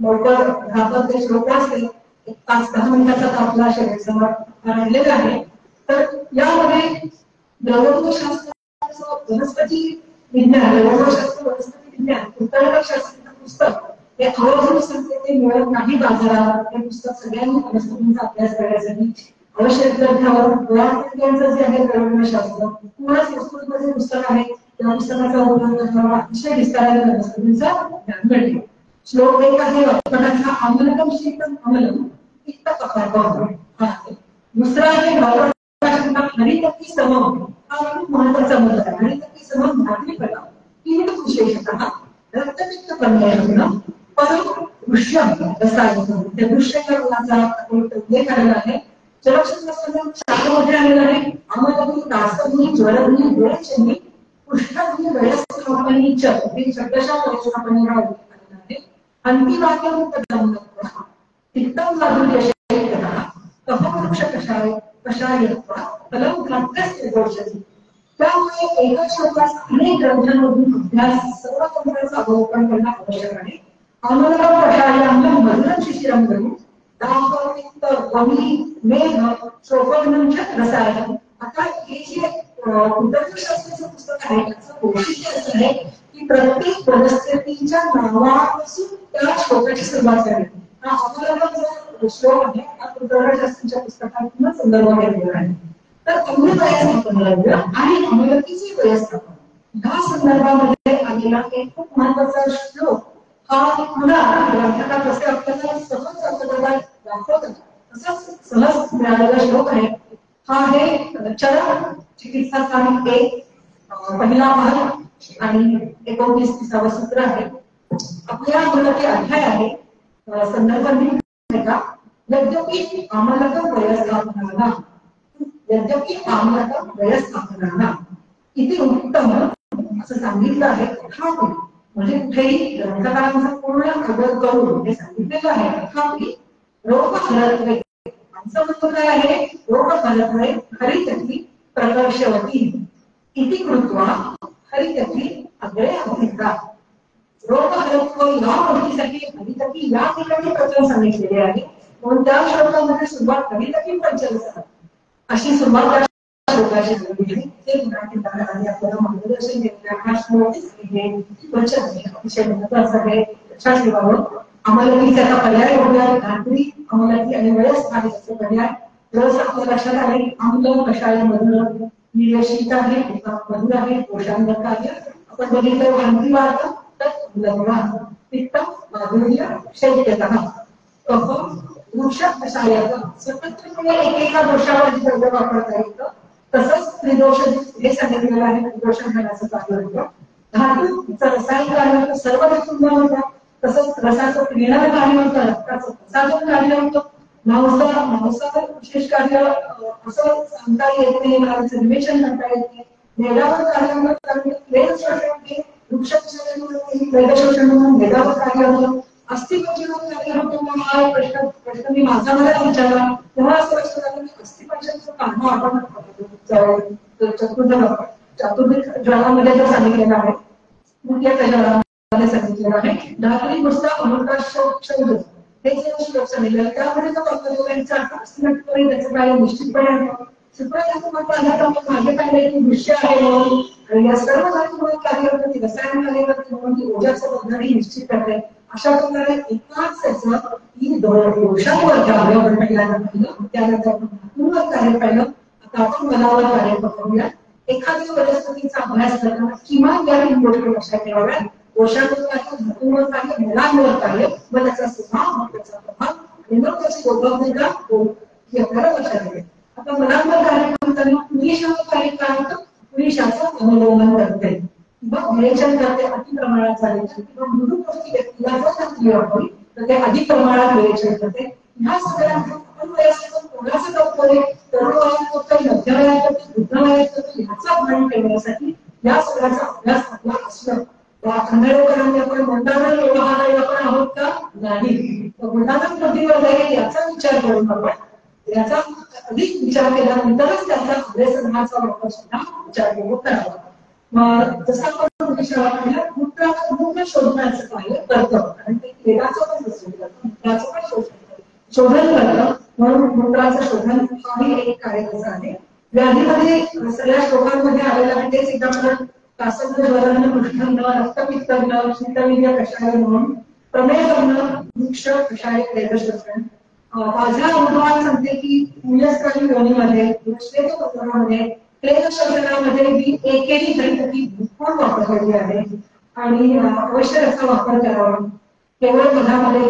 लवकर राहतात ते श्लोक वाचले. 5-10 मिनिटाचा आपला शरीर राहिलेला आहे. तर यामध्ये द्रवशास्त्र वनस्पती विज्ञान वनस्पती विज्ञान उतरशास्त्राचं पुस्तक हे आवर्जून सांगते ते मिळत नाही बाजारात. हे पुस्तक सगळ्यांनी वनस्पतींचा अभ्यास करण्यासाठी अवश्य ग्रंथावर गोळाफळक्यांचं जे आहे पर्यावरणशास्त्र पूर्ण संस्कृतमध्ये पुस्तक आहे. त्या पुस्तकाचा उपयोग करताना अतिशय विस्ताराने वनस्पतींचा ज्ञान मिळते. श्लोक 1 आहे वनस्पतींचा आमलकम शीतम अमलम इत्त कपाटम. दुसरा आहे हरितकी समम. हा खूप महत्वाचा मुद्दा आहे. हरितकी समम धात्रीपणा कीट विशेषतः रक्तपित्त प्रमेयना परम दृश्यम रसायन. त्या दृश्य कर्माचा उल्लेख आलेला आहे. जलक्षेत्रामध्ये शास्त्रामध्ये आलेला आहे. आमलकी दासनी ज्वरनी वेळचनी पुष्टनी वयस्कपणी च हे शब्दशः वयस्कपणी हा उल्लेख आलेला आहे. अंतिवाक्यम तदम तिक्तम माधुर्यशेकरः कफवृक्ष कषाय कषायत्वा फलं घातकस्य दोषती. त्यामुळे एका श्लोकास अनेक ग्रंथांमधून अभ्यास सर्व तंत्रांचा अवलोकन करणं आवश्यक आहे. आमलकम कषायानं मधुरं शिशिरं करून दाह पित्त वमी मेघ शोभनं च रसायन. आता हे जे उदरशास्त्राचं पुस्तक आहे त्याचं वैशिष्ट्य असं आहे की प्रत्येक वनस्पतीच्या नावापासून त्या श्लोकाची सुरुवात झाली. हा आमलकम जो श्लोक आहे हा उदरशास्त्राच्या पुस्तकातून संदर्भ घेतलेला आहे. तर अन्य व्यवस्थापन आणि अमलकीचे व्यवस्थापन ह्या संदर्भामध्ये आलेला एक खूप महत्वाचा श्लोक हा पुन्हा ग्रंथात जसे आपल्याला सहज आपल्याला दाखवतात तसंच सहज मिळालेला श्लोक आहे. हा आहे चरण चिकित्सा साहित्य 1 पहिला भाग आणि 29 सूत्र आहे. आपल्या अमलकी अध्याय आहे. संदर्भ का यद्यपि आमलकम व्यवस्थापनाला यद्यपि आमलकम व्यवस्थापनाला इथे उत्तम असं सांगितलं आहे. तथापि म्हणजे कुठेही ग्रंथकारांचा पूर्ण खबर करून हे सांगितलेलं आहे. तथापि रोग फलत्वे आमचं म्हणतो काय आहे रोग फलत्वे हरितकी प्रकर्षवती इति कृत्वा हरितकी अग्रे अभिता. रोग फलत्व या गोष्टीसाठी हरितकी या ठिकाणी प्रकरण सांगितलेले आहे. म्हणून त्या श्लोकामध्ये सुरुवात हरितकी पंचरस अशी सुरुवात श्लोकाची झालेली आहे. ते मराठी आपल्याला मार्गदर्शन केलेलं हा श्लोक हे वचन अतिशय महत्वाचं आहे. लक्षात ठेवावं. अमलकीचा पर्याय बघूया. धात्री अमलकी आणि वयस्क पर्याय रस आपल्या लक्षात आहे. आम्ल कषाय मधुर निर्शीत आहे मधुर आहे पोषांगत आहे. आपण बघितलं अंतिवार्थ पित्त माधुर्य शैत्यतः कफ वृक्ष कषायाचा स्वतंत्रपणे एकेका दोषावर जिथे वापरता येतं तसंच त्रिदोष हे सांगितलेलं आहे. त्रिदोष घालायचं कार्य होतं. धातूचं रसायन कार्य होतं. सर्व धातूंना होतं. तसंच रसाचं क्रियानं कार्य होतं. रक्ताचं प्रसादन कार्य होतं. मांसावर विशेष कार्य असं सांगता येत नाही. नावाचं विवेचन करता येत नाही. मेधावर कार्य होतं. वेद शोषण हे वृक्ष वेद शोषण म्हणून मेधावर कार्य होतं. अस्थिपंचनावर कार्य होतं. हा प्रश्न मी माझा मलाच विचारला तेव्हा असं लक्षात आलं की अस्थिपंचनाचं काम आपण चतुर्विध ज्वालामध्ये जर सांगितलेलं आहे मुख्य ज्वालामध्ये सांगितलेलं आहे. धात्री पुस्तक अमृताशौध हे जे श्लोक सांगितलेलं त्यामध्ये जो कर्मयोगांचा अस्थिपंचनाने त्याचं कार्य निश्चितपणे होतं. सुप्रधातुमाचं आधार आपण मागे पाहिलं की दृश्य आहे म्हणून आणि या सर्व धातूमुळे कार्य करते रसायन कार्य करते म्हणून ती ऊर्जाचं बंधनही निश्चित करते. अशा प्रकारे एकाच त्याचं ही दोषांवर कार्य आपण पहिल्यांदा पाहिलं. त्यानंतर आपण धातूंवर कार्य पाहिलं. आता आपण मनावर कार्य करूया. एखाद्या वनस्पतीचा अभ्यास करताना किमान या 3 गोष्टी लक्षात ठेवाव्यात. दोषांवर कार्य धातूंवर कार्य मनांवर कार्य व त्याचा स्वभाव त्याचा प्रभाव आणि मग त्याची योग्यता ही आपल्याला लक्षात ठेवावी. आता मनांवर कार्य करताना पुरुषावर कार्य काय होतं पुरुषाचं अवलोकन करते किंवा विवेचन करते. अति प्रमाणात चालेल किंवा मृदू गोष्टी व्यक्तीला जर घातली आपण तर ते अधिक प्रमाणात विवेचन करते. ह्या सगळ्या आपण वयाचं कोणाचं डॉक्टर तरुण वयात होतं मध्य वयात होतं वृद्ध वयात होतं ह्याचा भान ठेवण्यासाठी या सगळ्याचा अभ्यास आपला असणं. खांदेकरांनी आपण मोठ्यानं व्यवहाराला आपण आहोत का नाही. गुणात्मक बुद्धिवर्ग आहे याचा विचार करून आपण याचा अधिक विचार केल्यानंतरच त्याचा अभ्यासक्रमाचा वापर सुद्धा विचार करून करावा. मग जसं आपण मूत्र शोधण्याचं कार्य करतं कारण ते वेदाचं पण मूत्राचं पण शोधन करतं म्हणून मूत्राचं शोधन हाही एक कार्य कसं आहे. व्याधीमध्ये सगळ्या श्लोकांमध्ये आलेलं आहे तेच एकदा मला कासंद्रवरण कृष्णन्न रक्तपित्तन्न शीतवीर्य कषाय म्हणून प्रमेयन्न वृक्ष कषाय प्रेरशोषण माझ्या अनुभवात सांगते की मूलस्थानी योनीमध्ये श्वेतपत्रामध्ये प्रेरशोषणामध्ये मी एकेरी गणपती भरपूर वापरलेली आहे आणि अवश्य याचा वापर करावा. केवळ मधामध्ये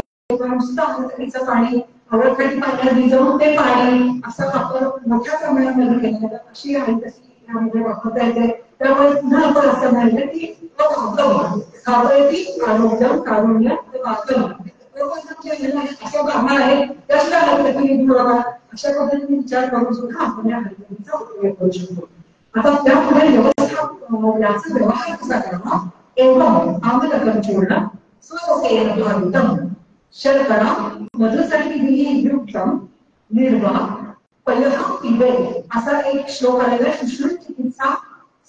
नुसतं अमृतकीचं पाणी आवडखटी पाण्यात भिजवून ते पाणी असा वापर मोठ्या प्रमाणामध्ये केला जातो. अशी आहे तशी यामध्ये वापरता येते. त्यामुळे पुन्हा आपण असं म्हणलं की खावं ती आरोग्य कारुण्य वाचन असं कामा आहे त्याला हरकती बघा अशा पद्धतीने विचार करून सुद्धा आपण या हरकतीचा उपयोग करू शकतो. आता त्यापुढे व्यवस्था याचा व्यवहार कसा करावा एवढं आम्हाला चूर्ण स्वसेन शर्करा मधुसाठी दिली युक्तम निर्वा पयः पिबे असा एक श्लोक आलेला आहे. सुश्रुत चिकित्सा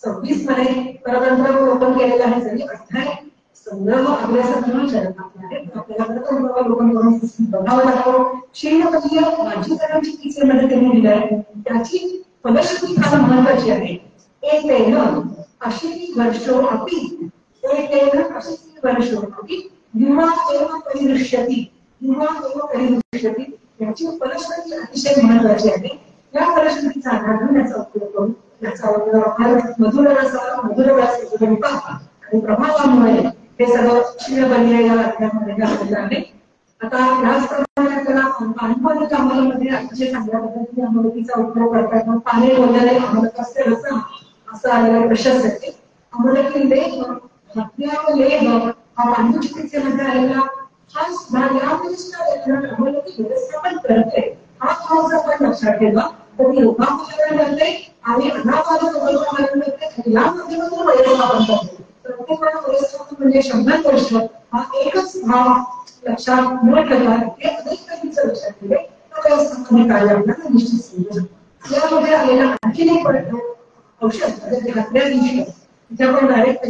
26 मध्ये परतंत्र ओपन केलेला आहे. जरी अध्याय संदर्भ अभ्यासातून शरणात आहे आपल्याला परतंत्र ओपन करून बघावं लागतं. क्षीणपदीय माझीकरण चिकित्सेमध्ये त्यांनी दिलं आहे. त्याची फलश्रुती फार महत्वाची आहे. एतेन अशीति वर्षो अपि एतेन अशीति वर्षो अपि युवा एव परिदृश्यति युवा एव परिदृश्यति याची फलश्रुती अतिशय महत्वाची आहे. या फलश्रुतीचा आधार घेऊन याचा उपयोग करून याचा वापर मधुर रस आणि प्रभावामुळे हे सगळं क्षीणबलीय या अध्यायामध्ये घातलेलं आहे. आता याचप्रमाणे आपल्याला अनुभवनिक अंमलामध्ये अतिशय चांगल्या पद्धतीने अंमलकीचा उपयोग करतात. पाणी बोलणारे अंमलकाचे रस असं आलेलं प्रशस्त आहे. अंमलकी लेख हत्या लेख हा मानवी चिकित्सेमध्ये आलेला हा सुद्धा यामध्ये अंमलकी व्यवस्थापन करते. हा थोडासा आपण लक्षात ठेवा. तर योगापचरण करते आणि अनापासून करते या माध्यमातून व्यवस्थापन करते. प्रत्येकाला व्यवस्थापन म्हणजे 100 वर्ष हा एकच भाव लक्षात न ठेवला हे अनेक कधीचं लक्षात ठेवले तर व्यवस्थापन कार्य आपल्याला निश्चित समजू. यामध्ये आलेला आणखी एक औषध म्हणजे घातल्या दिवशी तिथे आपण डायरेक्ट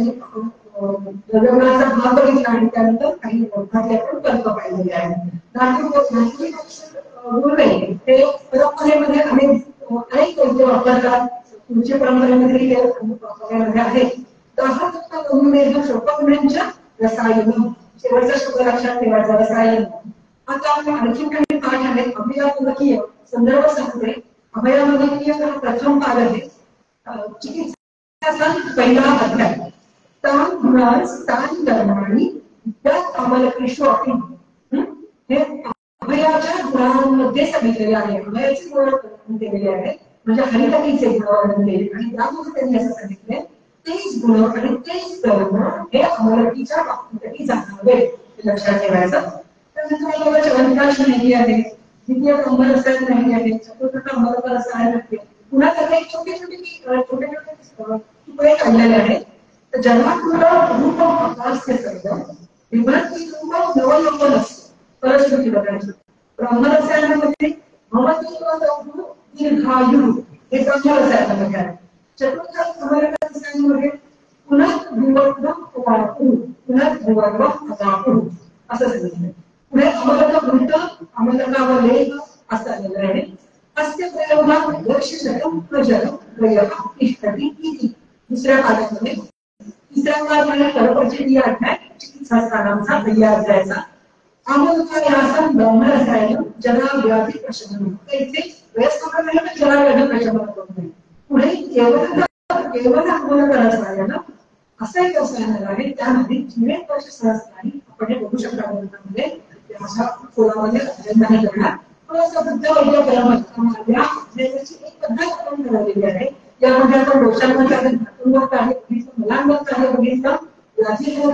द्रव्यगुणाचा भाग बघितला आणि त्यानंतर काही घातले आपण कल्प पाहिलेले आहे. ते परंपरेमध्ये अनेक कोणते वापरतात. तुमच्या परंपरेमध्ये ते वापरण्यामध्ये आहे. 10% अनुमेध शोकगुणांच्या रसायन शेवटचा शब्द लक्षात ठेवायचा रसायन. आता आणखी काही पाठ आहेत. अभयामूलकीय संदर्भ सांगते. अभयामूलकीय प्रथम पाठ आहे. चिकित्सा पहिला अध्याय तान गुणास तान कर्माणी त्यात अमलकृष्ण अपि हे अभयाच्या गुणांमध्ये सांगितलेले आहे. अभयाचे गुण केलेले आहेत म्हणजे हरिकथेचे गुण वर्णन केले आणि त्यामध्ये त्यांनी असं सांगितले तेच गुण आणि तेच कर्म हे अमलकीच्या बाबतीतही जाणावे लक्षात ठेवायचं. त्यानंतर चवनप्राश माहिती आहे. द्वितीय अंमल रसायन माहिती आहे. चतुर्थ अंमल रसायन आहे. पुन्हा त्याचे छोटे छोटे तुकडे काढलेले आहेत. तर जन्मातून रूप आकाशचे सर्व विभक्ती रूप नवलोकन असतं परस्परी बघायचं. ब्रह्मरसायनामध्ये भवती दीर्घायु हे ब्रह्मरसायनामध्ये आहे. चतुर्थ रसायनामध्ये पुन्हा विवर्ग वापरू पुन्हा विवर्ग वापरू असं सांगितलं. पुढे अमलक वृत्त अमलकावर लेख असं आलेलं आहे. अस्य प्रयोगात लक्ष्यशतम प्रजन प्रयोग इष्टती इति दुसऱ्या पाठामध्ये तिसऱ्या पाठामध्ये कर्पचिती अध्याय चिकित्सा स्थानांचा पहिल्या अध्यायाचा अमलकायासन ब्रह्मरसायन जरा व्याधी प्रशमन. इथे व्यवस्थापन आहे तर जरा व्याधी प्रशमन होत नाही. पुढे केवळ अंमल रसायन असं एक रसायन आहे. त्यामध्ये 3 वर्ष सहस्राने आपण हे बघू शकता ग्रंथामध्ये अशा खोलामध्ये अध्ययन नाही करणार. एक पद्धत आपण ठरवलेली आहे. यामध्ये आपण डोशांमध्ये मुलांवर कार्य बघितलं रसायन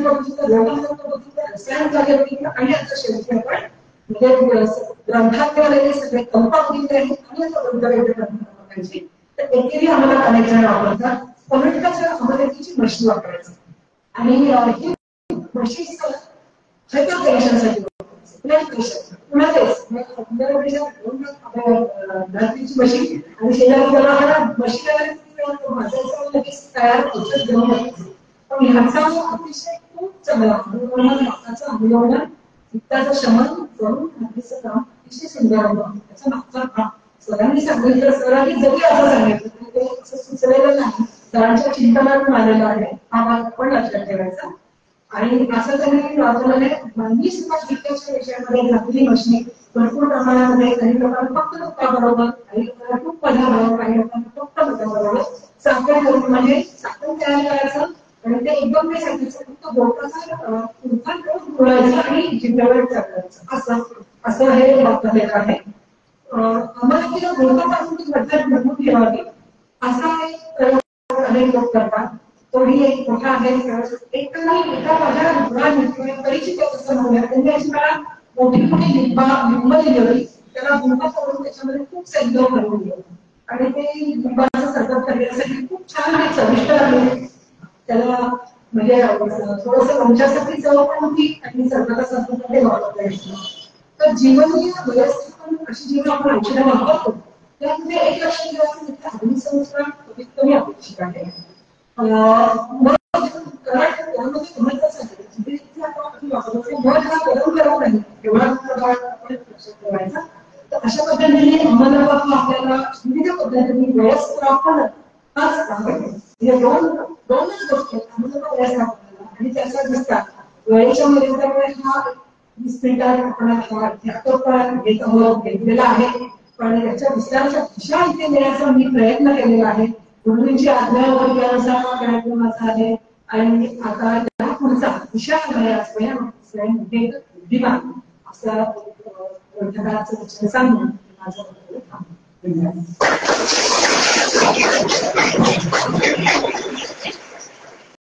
कार्य बघितलं आणि आता शेवटी आपण म्हणजे ग्रंथाद्वारे सगळे कल्प बघितले आहेत आणि आता बघायचे. तर एकेरी आम्हाला अनेक जण वापरतात. पॉलिटिकलच्या अमलकीची मशी वापरायची आणि ही मशी हायपरटेन्शनसाठी मशीन आणि शेजारी मशीन तयार पण ह्याचा अतिशय खूप चांगला अवलंबन पित्ताचं शमन करून काम अतिशय सुंदर होतं. त्याचा मागचा भाग सरांनी सांगितलं. सरांनी जरी असं सांगितलं ते असं सुचलेलं नाही. सरांच्या चिंतनातून आलेलं आहे. हा भाग आपण लक्षात ठेवायचा. आणि असं त्यांनी वापरलेले 20-25 विषयामध्ये घातली मशनी भरपूर प्रमाणामध्ये. काही लोकांना फक्त तुपाबरोबर, काही लोकांना तूप पदाबरोबर, काही लोकांना फक्त दुधाबरोबर साखर करून म्हणजे साखर तयार करायचं आणि ते एकदम नाही सांगायचं, फक्त बोटाचा उठाण करून घोळायचं आणि जिभेवर टाकायचं. असं हे वापरलेलं आहे. आम्हाला तिला बोटापासून ती घट्ट घडवून ठेवावी असा एक प्रयोग अनेक लोक करतात. तोही एक मोठा आहे. एका माझ्या मुलांनी परिचित असं म्हणूया त्यांनी अशी मला मोठी मोठी लिंब दिली होती. त्याला लिंब करून त्याच्यामध्ये खूप सैन्य करून दिलं आणि ते लिंबाचं सरबत करण्यासाठी खूप छान आणि चविष्ट लागले. त्याला म्हणजे थोडंसं लोणच्यासाठी चव पण होती आणि सरबतासाठी ते वापरता येतं. तर जीवनीय व्यवस्थापन अशी जेव्हा आपण औषधं वापरतो त्यामध्ये एक लक्षात ठेवायचं अग्निसंस्कार कमीत कमी अपेक्षित आहे. अशा पद्धतीने अंमलबजावणी आपल्याला विविध पद्धतीने व्यवस्थापन हाच काम आहे. दोनच गोष्टी व्यवस्थापनाला आणि त्याचा विस्तार वेळेच्या मर्यादेमुळे हा 20 मिनिटात आपण घेतलेला आहे. पण त्याच्या विस्ताराच्या दिशा इथे देण्याचा मी प्रयत्न केलेला आहे. गुरुजींची आज्ञा त्यानुसार कार्यक्रमाचा आहे आणि आता त्या पुढचा दिशा स्वयं बुद्धिमान असा ग्रंथकाराचं सांगून माझं